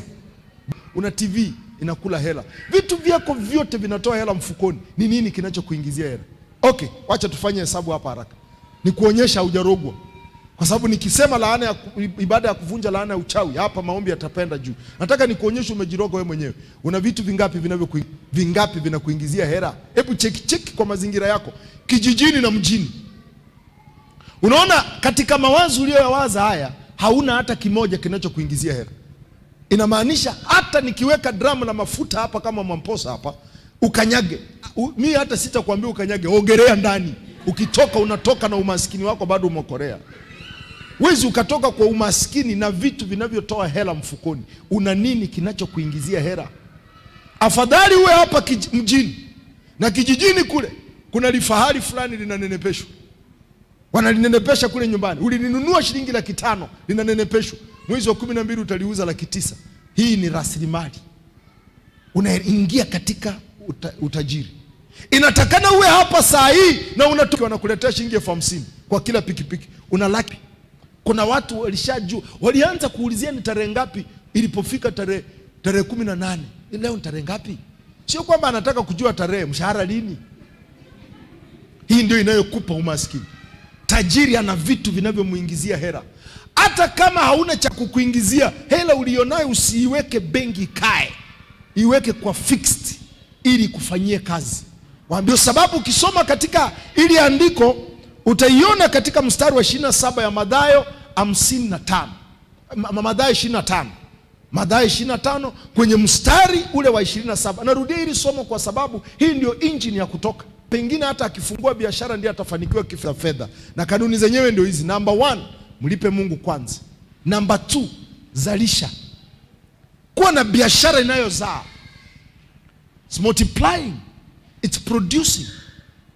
Una TV inakula hela. Vitu vyako vyote vinatoa hela mfukoni. Ni nini kinachokuingizia hela? Okay, wacha tufanye hesabu hapa haraka. Ni kuonyesha hujarogwa. Kwa sababu nikisema laana ya ibada ya kuvunja laana ya uchawi, hapa maombi yatapenda juu. Nataka nikuonyeshe umejiroga wewe mwenyewe. Una vitu vingapi vinakuingizia hela? Hebu cheki kwa mazingira yako, kijijini na mjini. Unaona katika mawazo uliyoyawaza haya, hauna hata kimoja kinachokuingizia hela. Inamaanisha hata nikiweka dramu la mafuta hapa kama Mwamposa hapa, ukanyage. Mimi hata sitakwambia ukanyage, ogelea ndani. Ukitoka unatoka na umaskini wako bado umekorea. Wezi ukatoka kwa umaskini na vitu vinavyotoa hela mfukoni. Una nini kinachokuingizia hela? Afadhali uwe hapa mjini na kijijini kule kuna lifahari fulani linanenepeshwa. Wanalinenepesha kule nyumbani. Ulininunua shilingi 500 linanenepeshwa. Mwezi wa 12 utaliuza 900. Hii ni rasilimali. Unaingia katika utajiri. Inatakana uwe hapa saa hii na unatoka wanakuletea shilingi 50,000 kwa kila pikipiki. Una laki. Kuna watu walishajua, walianza kuulizia ni tarehe ngapi ilipofika tarehe 18. Leo ni tarehe ngapi? Sio kwamba anataka kujua tarehe, mshahara lini. Hii ndio inayokupa umaskini. Tajiri ana vitu vinavyomuingizia hela. Hata kama hauna cha kukuingizia hela ulionayo, usiiweke benki kae. Iweke kwa fixed ili kufanyie kazi. Ndio sababu ukisoma katika ili andiko utaiona katika mstari wa 27 ya Mathayo 55. Mathayo 25. Mathayo 25 kwenye mstari ule wa 27. Narudia hili somo kwa sababu hii ndio engine ya Kutoka. Pengine hata akifungua biashara ndiye atafanikiwa kifedha. Na kanuni zenyewe ndio hizi. Number 1, mlipe Mungu kwanza. Number 2, zalisha. Kuwa na biashara inayozaa. It's multiplying. It's producing.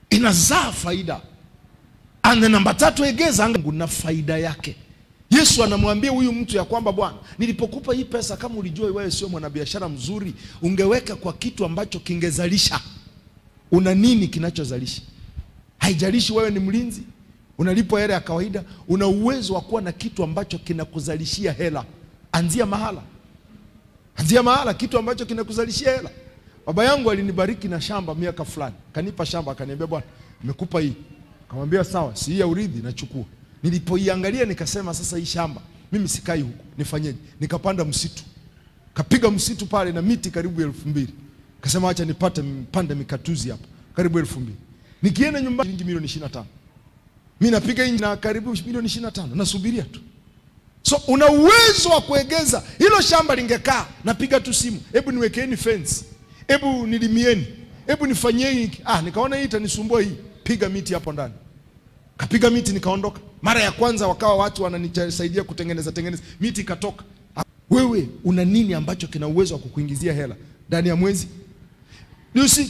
Inazaa faida. And the number 3, egeza na faida yake. Yesu anamwambia huyu mtu ya kwamba Bwana, nilipokupa hii pesa kama ulijua wewe sio mwanabiashara mzuri, ungeweka kwa kitu ambacho kingezalisha. Una nini kinachozalisha? Haijalishi wewe ni mlinzi, unalipwa hela ya kawaida, una uwezo wa kuwa na kitu ambacho kinakuzalishia hela. Anzia mahala. Anzia mahala kitu ambacho kinakuzalishia hela. Baba yangu alinibariki na shamba miaka fulani. Kanipa shamba akaniambia Bwana, nimekupa hii. Akamwambia sawa, si hii ya urithi nachukua. Nilipoiangalia nikasema sasa hii shamba mimi sikai huko, nifanyeje? Nikapanda msitu, kapiga msitu pale na miti karibu 2000. Kasema acha pande mikatuzi hapa karibu 2000. Nikienda nyumbani shilingi milioni 25. Mimi napiga inji na karibu milioni 25, nasubiria tu. So una uwezo wa kuegeza. Hilo shamba lingekaa, napiga tu simu, hebu niwekeeni fence, hebu nilimieni, hebu nifanyeni hiki. Nikaona hii itanisumbua hii, piga miti hapo ndani. Kapiga miti nikaondoka. Mara ya kwanza wakawa watu wananisaidia kutengeneza miti ikatoka. Wewe una nini ambacho kina uwezo wa kukuingizia hela ndani ya mwezi?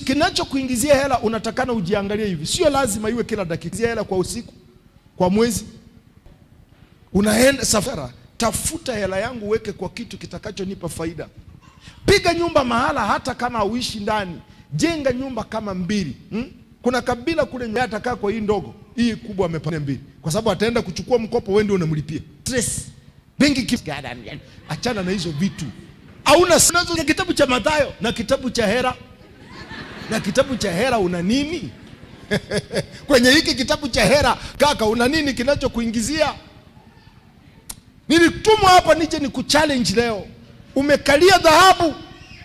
Kinacho kuingizia hela unatakana ujiangalie hivi. Sio lazima iwe kila dakika. Hela kwa usiku, kwa mwezi. Unaenda safara, tafuta hela yangu weke kwa kitu kitakacho faida. Piga nyumba mahala hata kama uishi ndani. Jenga nyumba kama 2. Kuna kabila kule atakaa kwa hii ndogo, hii kubwa amepanda 2. Kwa sababu ataenda kuchukua mkopo, wewe ndio unamlipia. Stress. Benki achana na hizo vitu. Hauna sinazo kitabu cha Mathayo na kitabu cha Hera. Na kitabu cha Hera una nini? Kwenye hiki kitabu cha Hera kaka una nini kinachokuingizia? Nilitumwa hapa nije ni kuchallenge leo. Umekalia dhahabu,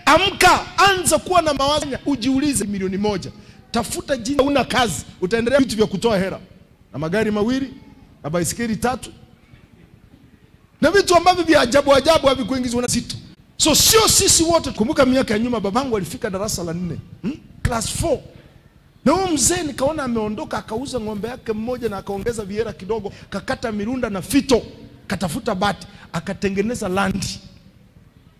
amka, anza kuwa na mawazo. Ujiulize milioni 1. Tafuta jina, una kazi, utaendelea vitu vya kutoa hera. Na magari 2 na baisikeli 3. Na vitu ambavyo vya ajabu havikuingizwa na sito. So sio sisi wote. Kumbuka miaka ya nyuma babangu alifika darasa la 4, class 4. Na huyo mzee nikaona ameondoka, akauza ng'ombe yake mmoja na akaongeza viera kidogo, kakata mirunda na fito, katafuta bati, akatengeneza land.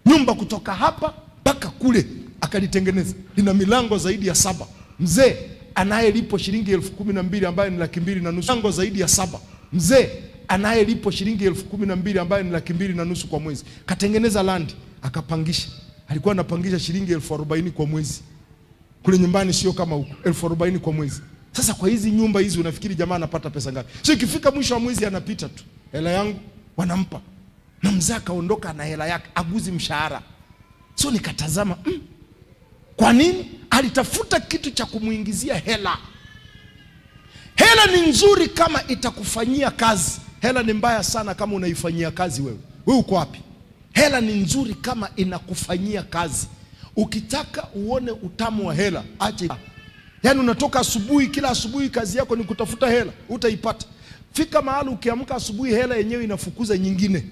Nyumba kutoka hapa mpaka kule akalitengeneza. Lina milango zaidi ya 7. Mzee anayelipo shilingi 12,000 ambaye ni 2,500. Milango zaidi ya 7. Mzee anayelipo shilingi 12,000 ambaye ni 2,500 kwa mwezi. Katengeneza land, akapangisha. Alikuwa anapangisha shilingi 40,000 kwa mwezi. Kule nyumbani sio kama huko, 40,000 kwa mwezi. Sasa kwa hizi nyumba hizi unafikiri jamaa anapata pesa ngapi? So ikifika mwisho wa mwezi anapita tu. Hela yangu wanampa. Na mzee akaondoka na hela yake, aguzi mshahara. So nikatazama, kwa nini? Alitafuta kitu cha kumuingizia hela. Hela ni nzuri kama itakufanyia kazi. Hela ni mbaya sana kama unaifanyia kazi wewe. Wewe uko wapi? Hela ni nzuri kama inakufanyia kazi. Ukitaka uone utamu wa hela, acha. Yaani unatoka asubuhi, kila asubuhi kazi yako ni kutafuta hela, utaipata. Fika mahali ukiamka asubuhi hela yenyewe inafukuza nyingine.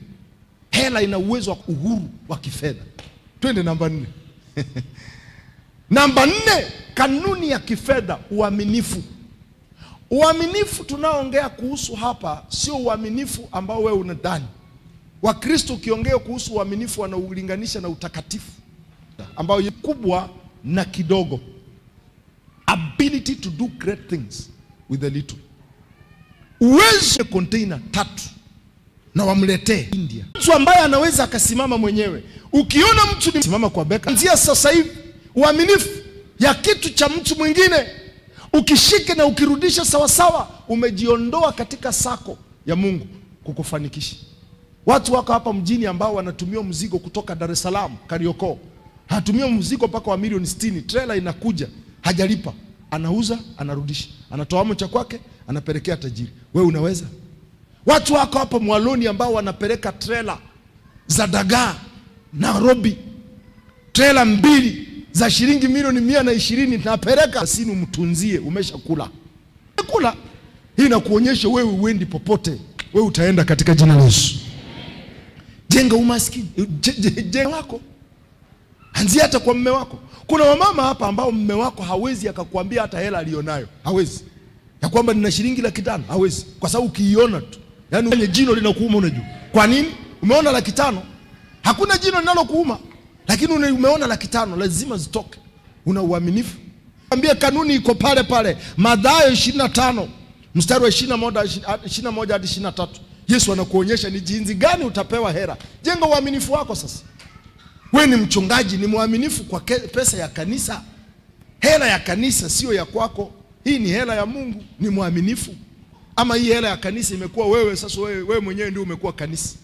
Hela ina uwezo wa uhuru wa kifedha. Twende namba 4. Namba 4, kanuni ya kifedha, uaminifu. Uaminifu tunaoongea kuhusu hapa sio uaminifu ambao wewe unadhani. Wakristo ukiongea kuhusu uaminifu wanaulinganisha na utakatifu, ambao ni kubwa na kidogo. Ability to do great things with a little. Uwezo container 3 na wamletee India. Mtu ambaye anaweza akasimama mwenyewe. Ukiona mtu simama kwa beka, anzia sasa hivi uaminifu ya kitu cha mtu mwingine. Ukishike na ukirudisha sawa sawa, umejiondoa katika sako ya Mungu kukufanikisha. Watu wako hapa mjini ambao wanatumia mzigo kutoka Dar es Salaam, Kariokoo. Hatumia mzigo mpaka wa milioni 60, trailer inakuja, hajalipa, anauza, anarudisha, anatoa mocha kwake, anapelekea tajiri. Wewe unaweza? Watu wako hapa Mwaloni ambao wanapeleka trailer za dagaa Nairobi, trailer 2 za shilingi milioni 120, napeleka sini umtunzie, umeshakula. Kula. Hii inakuonyesha wewe uendi popote. Wewe utaenda katika jina la Yesu. Jenga umaskini, jenga wako. Anzia hata kwa mume wako. Kuna wamama hapa ambao mume wako hawezi akakwambia hata hela alionayo. Hawezi. Ya kwamba nina shilingi 500, hawezi. Kwa sababu ukiiona tu, yaani kwenye jino linakuuma unajua. Kwa nini? Umeona 500? Hakuna jino linalokuuma. Lakini umeona 500 lazima zitoke. Una uaminifu. Ambia kanuni iko pale pale. Mathayo 25 mstari wa 21 hadi 23. Yesu anakuonyesha ni jinsi gani utapewa hela. Jenga uaminifu wako sasa. Wewe ni mchungaji, ni mwaminifu kwa pesa ya kanisa. Hela ya kanisa sio ya kwako. Hii ni hela ya Mungu, ni mwaminifu. Ama hii hela ya kanisa imekuwa wewe sasa, wewe mwenyewe ndio umekuwa kanisa.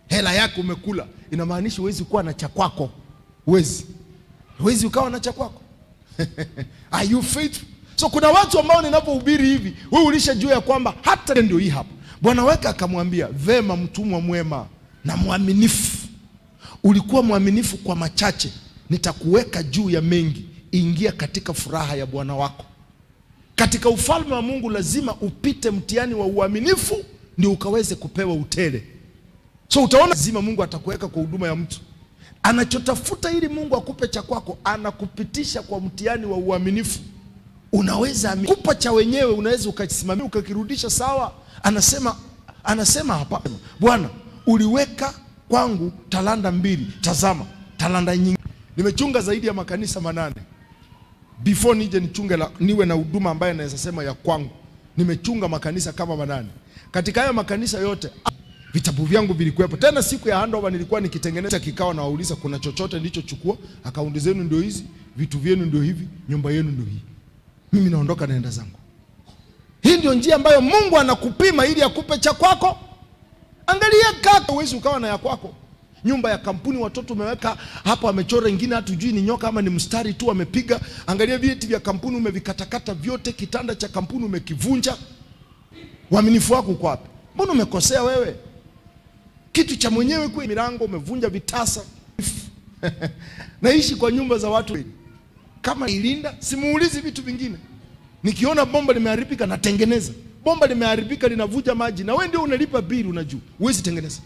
Hela yako umekula, inamaanisha huwezi kuwa na cha kwako. Huwezi ukawa na cha kwako. Are you faithful? So kuna watu ambao ninapohubiri hivi, wewe ulishajua ya kwamba hata ndio hii hapa. Bwana wake akamwambia, vema mtumwa mwema na mwaminifu. Ulikuwa mwaminifu kwa machache, nitakuweka juu ya mengi. Ingia katika furaha ya Bwana wako. Katika ufalme wa Mungu lazima upite mtihani wa uaminifu ndio ukaweze kupewa utele. So utaona lazima Mungu atakuweka kwa huduma ya mtu. Anachotafuta ili Mungu akupe cha kwako, anakupitisha kwa mtihani wa uaminifu. Unaweza kupa cha wenyewe, unaweza ukasimamia ukakirudisha sawa. Anasema hapa, Bwana, uliweka kwangu talanta 2. Tazama, talanta nyingi. Nimechunga zaidi ya makanisa 8. Before nije niwe na huduma ambayo naweza sema ya kwangu. Nimechunga makanisa kama 8. Katika hayo makanisa yote vitabu vyangu vilikuwepo. Tena siku ya handover nilikuwa nikitengeneza kikao na wauliza kuna chochote nilichochukua, akaunti zenu ndio hizi, vitu vyenu ndio hivi, nyumba yenu ndio hii. Mimi naondoka naenda zangu. Hii ndio njia ambayo Mungu anakupima ili akupe cha kwako. Angalia kaka, uwezi ukawa na ya kwako. Nyumba ya kampuni watoto umeweka hapa, wamechora ingine hatujui ni nyoka ama ni mstari tu wamepiga. Angalia vieti vya kampuni umevikatakata vyote, kitanda cha kampuni umekivunja. Uaminifu wako uko wapi? Mbona umekosea wewe? Kitu cha mwenyewe kwa milango umevunja vitasa. Naishi kwa nyumba za watu. Kama ilinda, simuulizi vitu vingine. Nikiona bomba limeharibika natengeneza. Bomba limeharibika linavuja maji na wewe ndio unalipa bili, unajua. Huwezi tengeneza.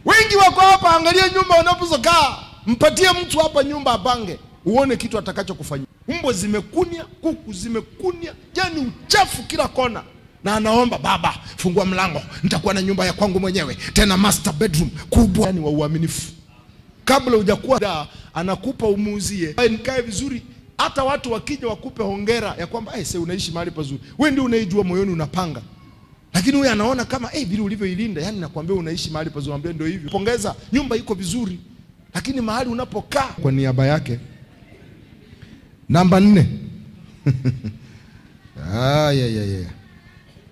Wengi wako hapa, angalia nyumba unapozokaa. Mpatie mtu hapa nyumba apange, uone kitu atakachokufanyia. Umbo zimekunia, kuku zimekunia, jani uchafu kila kona. Na anaomba, baba, fungua mlango, nitakuwa na nyumba ya kwangu mwenyewe, tena master bedroom kubwa. Yani wa uaminifu. Kabla hujakuwa anakupa umuuzie. Nikae vizuri, hata watu wakija wakupe hongera ya kwamba sasa unaishi mahali pazuri. Wewe ndio unaijua moyoni unapanga. Lakini wewe anaona kama vile ulivyoilinda, yani nakwambia unaishi mahali pazuri, ambia ndio hivyo. Pongeza, nyumba iko vizuri. Lakini mahali unapokaa kwa niaba yake. Namba 4.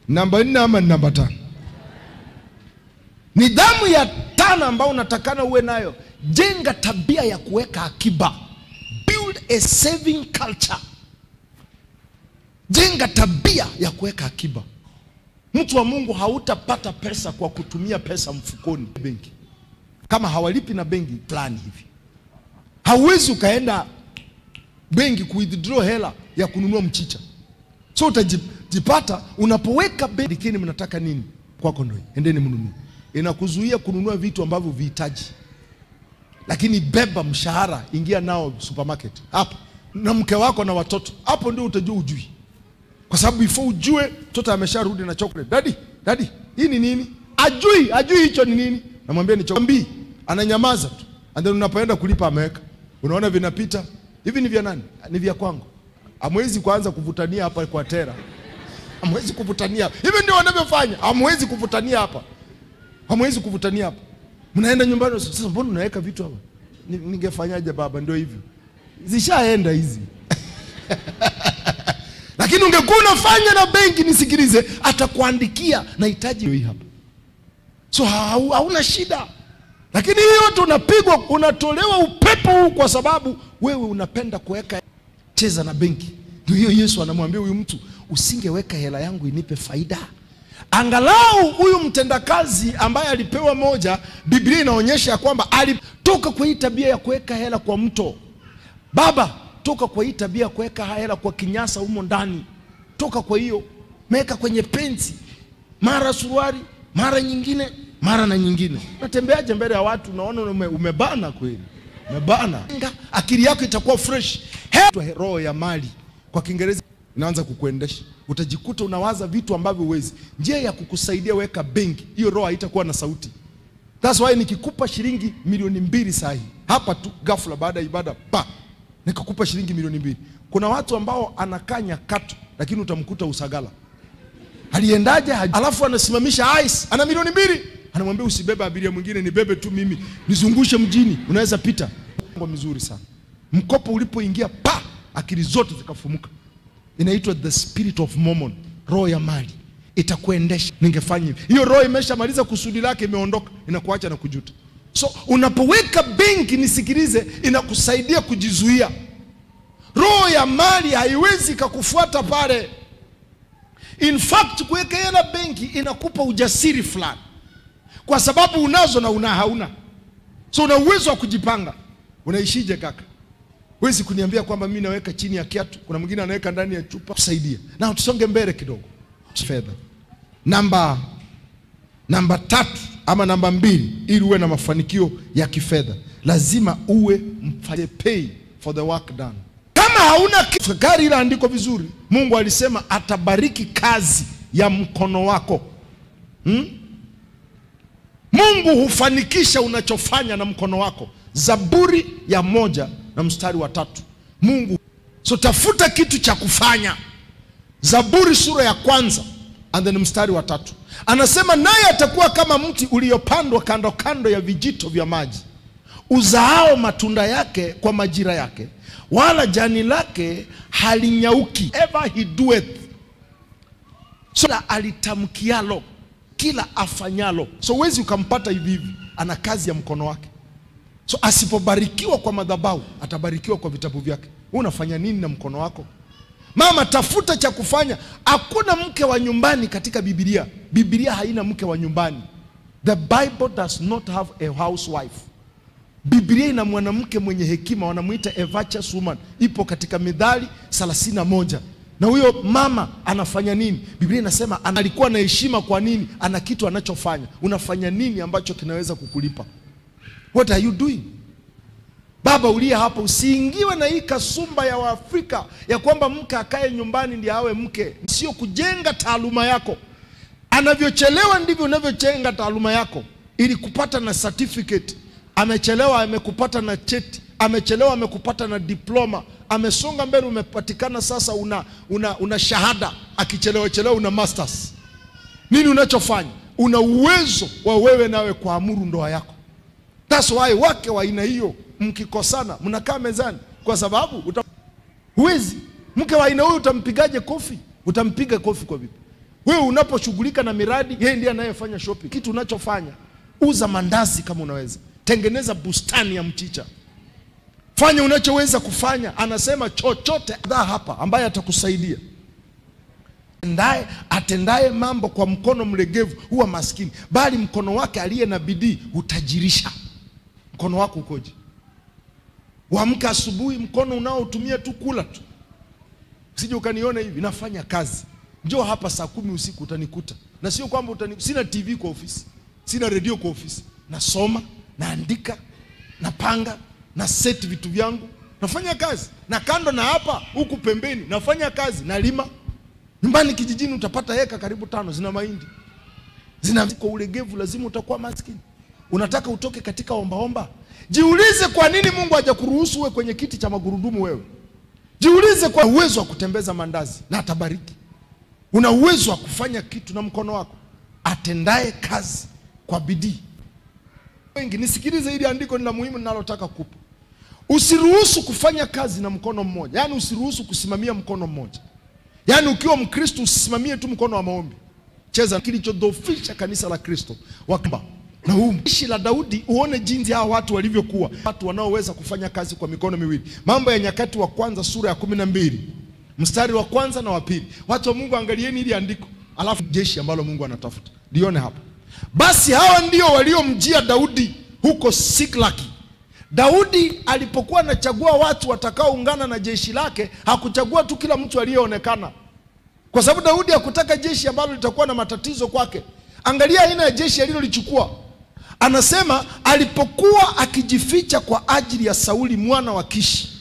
Namba 4 ama namba 5? Nidhamu ya 5 ambayo unatakana uwe nayo, jenga tabia ya kuweka akiba. Build a saving culture. Jenga tabia ya kuweka akiba. Mtu wa Mungu hautapata pesa kwa kutumia pesa mfukoni benki. Kama hawalipi na benki plan hivi. Hauwezi ukaenda benki kuwithdraw hela ya kununua mchicha. So utajipata unapoweka benki, lakini mnataka nini? Kwako ndio. Endeni mnunue. Inakuzuia kununua vitu ambavyo vihitaji. Lakini beba mshahara, ingia nao supermarket. Hapo na mke wako na watoto. Hapo ndio utajua ujui. Kwa sababu before ujue mtoto amesharudi na chocolate. Daddy, hii ni nini? Ajui hicho ni nini? Namwambia ni chocolate. Ananyamaza tu. And then unapoenda kulipa ameweka. Unaona vinapita. Hivi ni vya nani? Ni vya kwangu. Hamwezi kuanza kuvutania hapa kwa tera. Hamwezi kuvutania. Hivi ndio wanavyofanya. Hamwezi kuvutania hapa. Hamwezi kuvutania hapa. Mnaenda nyumbani, sasa mbona unaweka vitu hapa? Ningefanyaje baba? Ndio hivyo. Zishaenda hizi. Lakini ungekuwa unafanya na benki, nisikilize, atakuandikia nahitaji hii hapa. So hauna shida. Lakini hiyo yote unapigwa, unatolewa upepo huu kwa sababu wewe unapenda kuweka. Cheza na benki. Ndio hiyo Yesu anamwambia huyu mtu, usingeweka hela yangu inipe faida. Angalau huyu mtendakazi ambaye alipewa moja, Biblia inaonyesha ya kwamba alitoka kwa hii tabia ya kuweka hela kwa mto. Baba, toka kwa hii tabia ya kuweka hela kwa kinyasa humo ndani. Toka kwa hiyo, meka kwenye pensi. Mara suruali, mara nyingine, mara na nyingine. Unatembeaje mbele ya watu unaona umebana kweli? Umebana. Akili yako itakuwa fresh. Roho ya mali kwa Kiingereza inaanza kukuendesha. Utajikuta unawaza vitu ambavyo huwezi. Njia ya kukusaidia weka benki, hiyo roho haitakuwa na sauti. That's why nikikupa shilingi milioni 2 sahi, hapa tu ghafla baada ya ibada, nikakupa shilingi milioni 2. Kuna watu ambao anakaa Nyakato lakini utamkuta Usagala. Aliendaje? Alafu anasimamisha RAIS, ana milioni 2. Anamwambia usibebe abiria mwingine, nibebe tu mimi. Nizungushe mjini, unaweza pita. Mambo mzuri sana. Mkopo ulipoingia, akili zote zikafumuka. Inaitwa the spirit of Mammon, roho ya mali. Itakuendesha. Ningefanya hivi. Hiyo roho imeshamaliza kusudi lake, imeondoka, inakuacha na kujuta. So unapoweka benki, nisikilize, inakusaidia kujizuia. Roho ya mali haiwezi kukufuata pale. In fact, kuweka hela benki inakupa ujasiri fulani, kwa sababu unazo na hauna. So una uwezo wa kujipanga. Unaishije kaka? Huwezi kuniambia kwamba mimi naweka chini ya kiatu, kuna mwingine anaweka ndani ya chupa. Kusaidia. Na tusonge mbele kidogo. Fedha. Namba 3 ama namba 2, ili uwe na mafanikio ya kifedha, lazima uwe pay for the work done. Kama hauna fikari, ila andiko vizuri, Mungu alisema atabariki kazi ya mkono wako. Mungu hufanikisha unachofanya na mkono wako. Zaburi ya 1 na mstari wa 3. Mungu, so tafuta kitu cha kufanya. Zaburi sura ya 1 and then mstari wa 3. Anasema naye atakuwa kama mti uliopandwa kando kando ya vijito vya maji, uzaao matunda yake kwa majira yake, wala jani lake halinyauki. Ever he doeth, so alitamkialo, kila afanyalo. So huwezi ukampata hivi hivi, ana kazi ya mkono wake. So asipobarikiwa kwa madhabahu, atabarikiwa kwa vitabu vyake. Unafanya nini na mkono wako? Mama, tafuta cha kufanya. Hakuna mke wa nyumbani katika Biblia. Biblia haina mke wa nyumbani. The Bible does not have a housewife. Biblia ina mwanamke mwenye hekima, wanamuita a virtuous woman. Ipo katika Mithali 31. Na huyo mama anafanya nini? Biblia inasema alikuwa na heshima. Kwa nini? Ana kitu anachofanya. Unafanya nini ambacho kinaweza kukulipa? What are you doing? Baba uliye hapa, usiingiwe na hii kasumba ya Waafrika ya kwamba mke akae nyumbani ndiye awe mke. Sio kujenga taaluma yako. Anavyochelewa ndivyo unavyojenga taaluma yako, ili kupata na certificate. Amechelewa amekupata na cheti, amechelewa amekupata na diploma, amesonga mbele umepatikana sasa una shahada, akichelewa una masters. Nini unachofanya? Una uwezo wa wewe nawe kuamuru ndoa yako. That's why wake wa aina hiyo mkikosana mnakaa mezani, kwa sababu huwezi. Mke wa aina huyo utampigaje kofi? Utampiga kofi kwa vipi? Wewe unaposhughulika na miradi, yeye ndiye anayefanya shopping. Kitu unachofanya, uza mandazi kama unaweza, tengeneza bustani ya mchicha, fanya unachoweza kufanya. Anasema chochote hapa ambaye atakusaidia. Atendaye mambo kwa mkono mlegevu huwa maskini, bali mkono wake aliye na bidii utajirisha. Mkono wako ukoje? Waamka asubuhi, mkono unaotumia tu kula tu. Usije ukaniona hivi nafanya kazi. Njoo hapa saa 10 usiku utanikuta. Na sio kwamba sina TV kwa ofisi, sina radio kwa ofisi. Nasoma, naandika, napanga, na set vitu vyangu, nafanya kazi. Na kando na hapa, huku pembeni nafanya kazi, nalima. Nyumbani kijijini utapata heka karibu 5 zina mahindi. Kwa ulegevu lazima utakuwa maskini. Unataka utoke katika omba. Jiulize kwa nini Mungu hajakuruhusu uwe kwenye kiti cha magurudumu wewe. Jiulize kwa uwezo wa kutembeza mandazi na atabariki. Una uwezo wa kufanya kitu na mkono wako. Atendaye kazi kwa bidii. Wengi nisikilize, hili andiko ni la muhimu ninalotaka kukupa. Usiruhusu kufanya kazi na mkono mmoja. Yaani usiruhusu kusimamia mkono mmoja. Yaani ukiwa Mkristo usisimamie tu mkono wa maombi. Cheza kilichodhoofisha kanisa la Kristo. Wakamba na ishi la Daudi, uone jinsi hao watu walivyokuwa. Watu wanaoweza kufanya kazi kwa mikono miwili. Mambo ya Nyakati wa kwanza sura ya 12. Mstari wa 1 na wa 2. Watu wa Mungu, angalieni hili andiko. Alafu jeshi ambalo Mungu anatafuta. Lione hapa. Basi hawa ndio waliomjia Daudi huko Siklagi. Daudi alipokuwa anachagua watu watakaoungana na jeshi lake, hakuchagua tu kila mtu aliyeonekana. Kwa sababu Daudi hakutaka jeshi ambalo litakuwa na matatizo kwake. Angalia aina ya jeshi alilolichukua. Anasema alipokuwa akijificha kwa ajili ya Sauli mwana wa Kishi,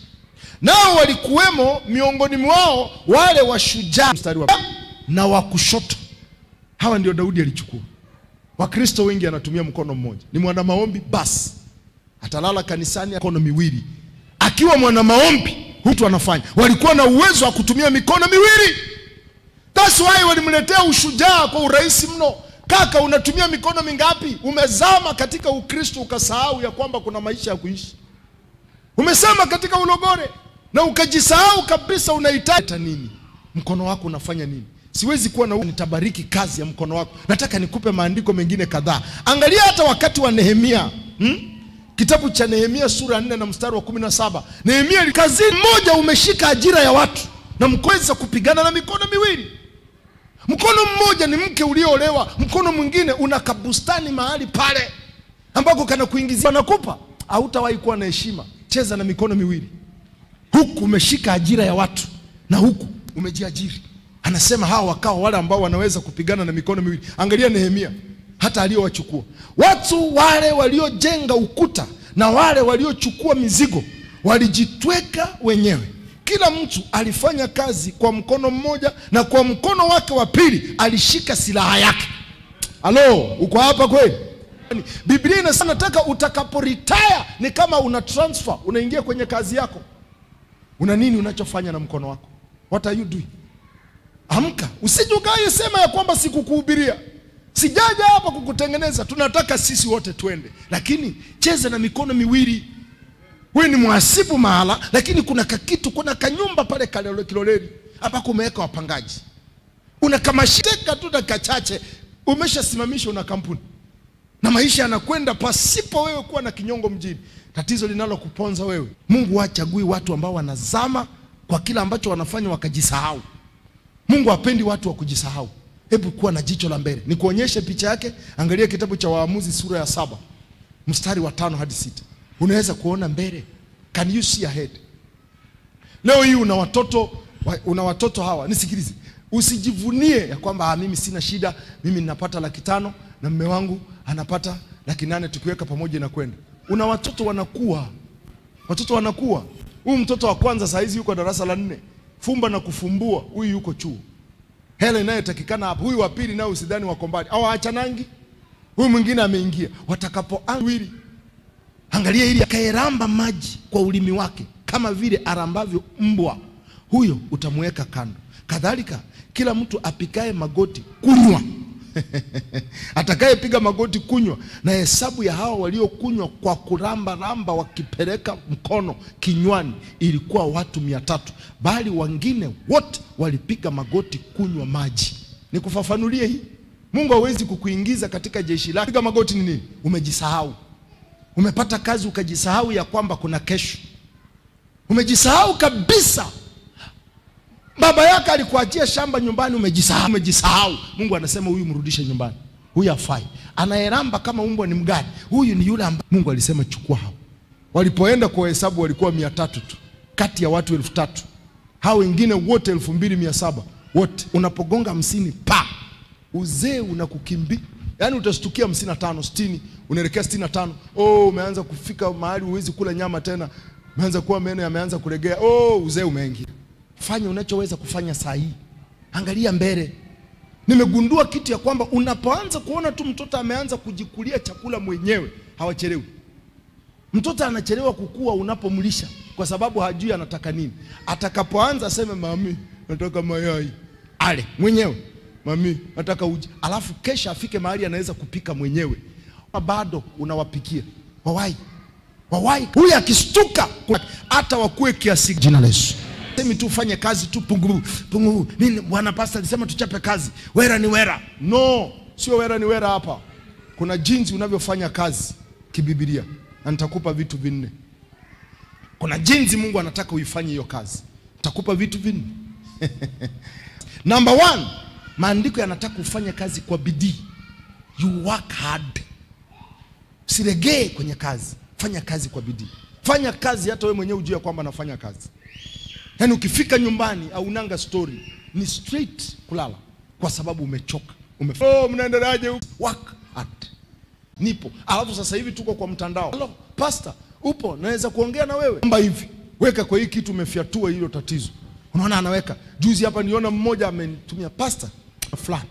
nao walikuwemo miongoni mwao wale washujaa mstari wa na wa kushoto. Hawa ndio Daudi alichukua. Wakristo wengi anatumia mkono mmoja. Ni mwana maombi basi. Atalala kanisani mikono miwili. Akiwa mwana maombi, mtu anafanya. Walikuwa na uwezo wa kutumia mikono miwili. That's why walimletea ushujaa kwa urahisi mno. Kaka, unatumia mikono mingapi? Umezama katika Ukristo ukasahau ya kwamba kuna maisha ya kuishi. Umesema katika ulogore na ukajisahau kabisa unahitaji nini? Mkono wako unafanya nini? Siwezi kuwa na nitabariki kazi ya mkono wako. Nataka nikupe maandiko mengine kadhaa. Angalia hata wakati wa Nehemia. Kitabu cha Nehemia sura 4 na mstari wa 17. Nehemia kazi moja umeshika ajira ya watu na mkweza kupigana na mikono miwili. Mkono mmoja ni mke uliolewa, mkono mwingine una kabustani mahali pale ambako kana kuingizia nakupa. Hautawahi kuwa na heshima. Cheza na mikono miwili. Huku umeshika ajira ya watu na huku umejiajiri. Anasema hawa wakao wale ambao wanaweza kupigana na mikono miwili. Angalia Nehemia, hata aliyowachukua watu wale waliojenga ukuta na wale waliochukua mizigo walijitweka wenyewe. Kila mtu alifanya kazi kwa mkono mmoja, na kwa mkono wake wa pili alishika silaha yake. Halo, uko hapa kweli? Biblia inasema nataka utakapo retire ni kama una transfer, unaingia kwenye kazi yako. Una nini unachofanya na mkono wako? What are you doing? Amka, usijugaye sema ya kwamba sikukuhubiria. Sijaja hapa kukutengeneza, tunataka sisi wote twende. Lakini cheza na mikono miwili. Wewe ni mhasibu mahala, lakini kuna kakitu, kuna kanyumba pale kale Kiloleli hapa kumeweka wapangaji. Unakamashika tu dakika chache, umeshasimamisha una kampuni. Na maisha yanakwenda pasipo wewe kuwa na kinyongo mjini. Tatizo linalo kuponza wewe, Mungu hachagui watu ambao wanazama kwa kila ambacho wanafanya wakajisahau. Mungu hapendi watu wa kujisahau. Hebu kuwa na jicho la mbele. Nikuonyeshe picha yake. Angalia kitabu cha Waamuzi sura ya 7 mstari wa 5 hadi 6. Unaweza kuona mbele. Can you see ahead? Leo hii una watoto hawa. Nisikilize. Usijivunie ya kwamba mimi sina shida, mimi ninapata 500 na mume wangu anapata 800, tukiweka pamoja na kwenda. Una watoto wanakuwa. Watoto wanakuwa. Huyu mtoto wa kwanza saa hizi yuko darasa la 4. Fumba na kufumbua, huyu yuko chuo. Hela inayotakikana hapo. Huyu wa pili nao usidhani wako mbali. Au aachanangi. Huyu mwingine ameingia. Watakapoanwili, angalia ili akaeramba maji kwa ulimi wake kama vile arambavyo mbwa, huyo utamweka kando. Kadhalika kila mtu apikae magoti kunywa atakaye piga magoti kunywa, na hesabu ya hao waliokunywa kwa kuramba ramba wakipeleka mkono kinywani ilikuwa watu 300, bali wengine wote walipiga magoti kunywa maji. Nikufafanulie hii. Mungu hawezi kukuingiza katika jeshi lake. Piga magoti ni nini? Umejisahau. Umepata kazi ukajisahau ya kwamba kuna kesho. Umejisahau kabisa. Baba yako alikuachia shamba nyumbani, umejisahau. Mungu anasema huyu mrudishe nyumbani. Huyu hafai. Anaeramba kama mbwa ni mgani? Huyu ni yule ambaye Mungu alisema chukua hao. Walipoenda kwa hesabu walikuwa 300 tu kati ya watu 3000. Hao wengine wote 2700 wote. Unapogonga 50 pa uzee unakukimbia. Yaani utashtukia 55, 60, unaelekea 65. Umeanza kufika mahali huwezi kula nyama tena. Umeanza kuwa meno yameanza kuregea. Uzee umeingia. Fanya unachoweza kufanya saa hii. Angalia mbele. Nimegundua kitu ya kwamba unapoanza kuona tu mtoto ameanza kujikulia chakula mwenyewe, hawachelewi. Mtoto anachelewa kukua unapomlisha kwa sababu hajui anataka nini. Atakapoanza aseme mami nataka mayai, ale mwenyewe. Mami nataka uji. Alafu kesha afike mahali anaweza kupika mwenyewe. Bado unawapikia. Wawai. Huyu akistuka hata wakue kiasi jina la Yesu. Semi tu fanye kazi tu pungu. Nini bwana pastor alisema tuchape kazi. Wera ni wera. No, sio wera ni wera hapa. Kuna jinsi unavyofanya kazi kibiblia. Na nitakupa vitu 4. Kuna jinsi Mungu anataka uifanye hiyo kazi. Nitakupa vitu 4. Number 1, maandiko yanataka ufanye kazi kwa bidii. You work hard. Usiregee kwenye kazi. Fanya kazi kwa bidii. Fanya kazi hata wewe mwenyewe ujue kwamba nafanya kazi. Yaani ukifika nyumbani au unanga story, ni straight kulala kwa sababu umechoka. Mnaendeleaje? Work hard. Nipo. Alafu sasa hivi tuko kwa mtandao. Hello, pastor, upo? Naweza kuongea na wewe? Amba hivi. Weka kwa hii kitu umefiatua hilo tatizo. Unaona anaweka. Juzi hapa niona mmoja amenitumia pastor fulani.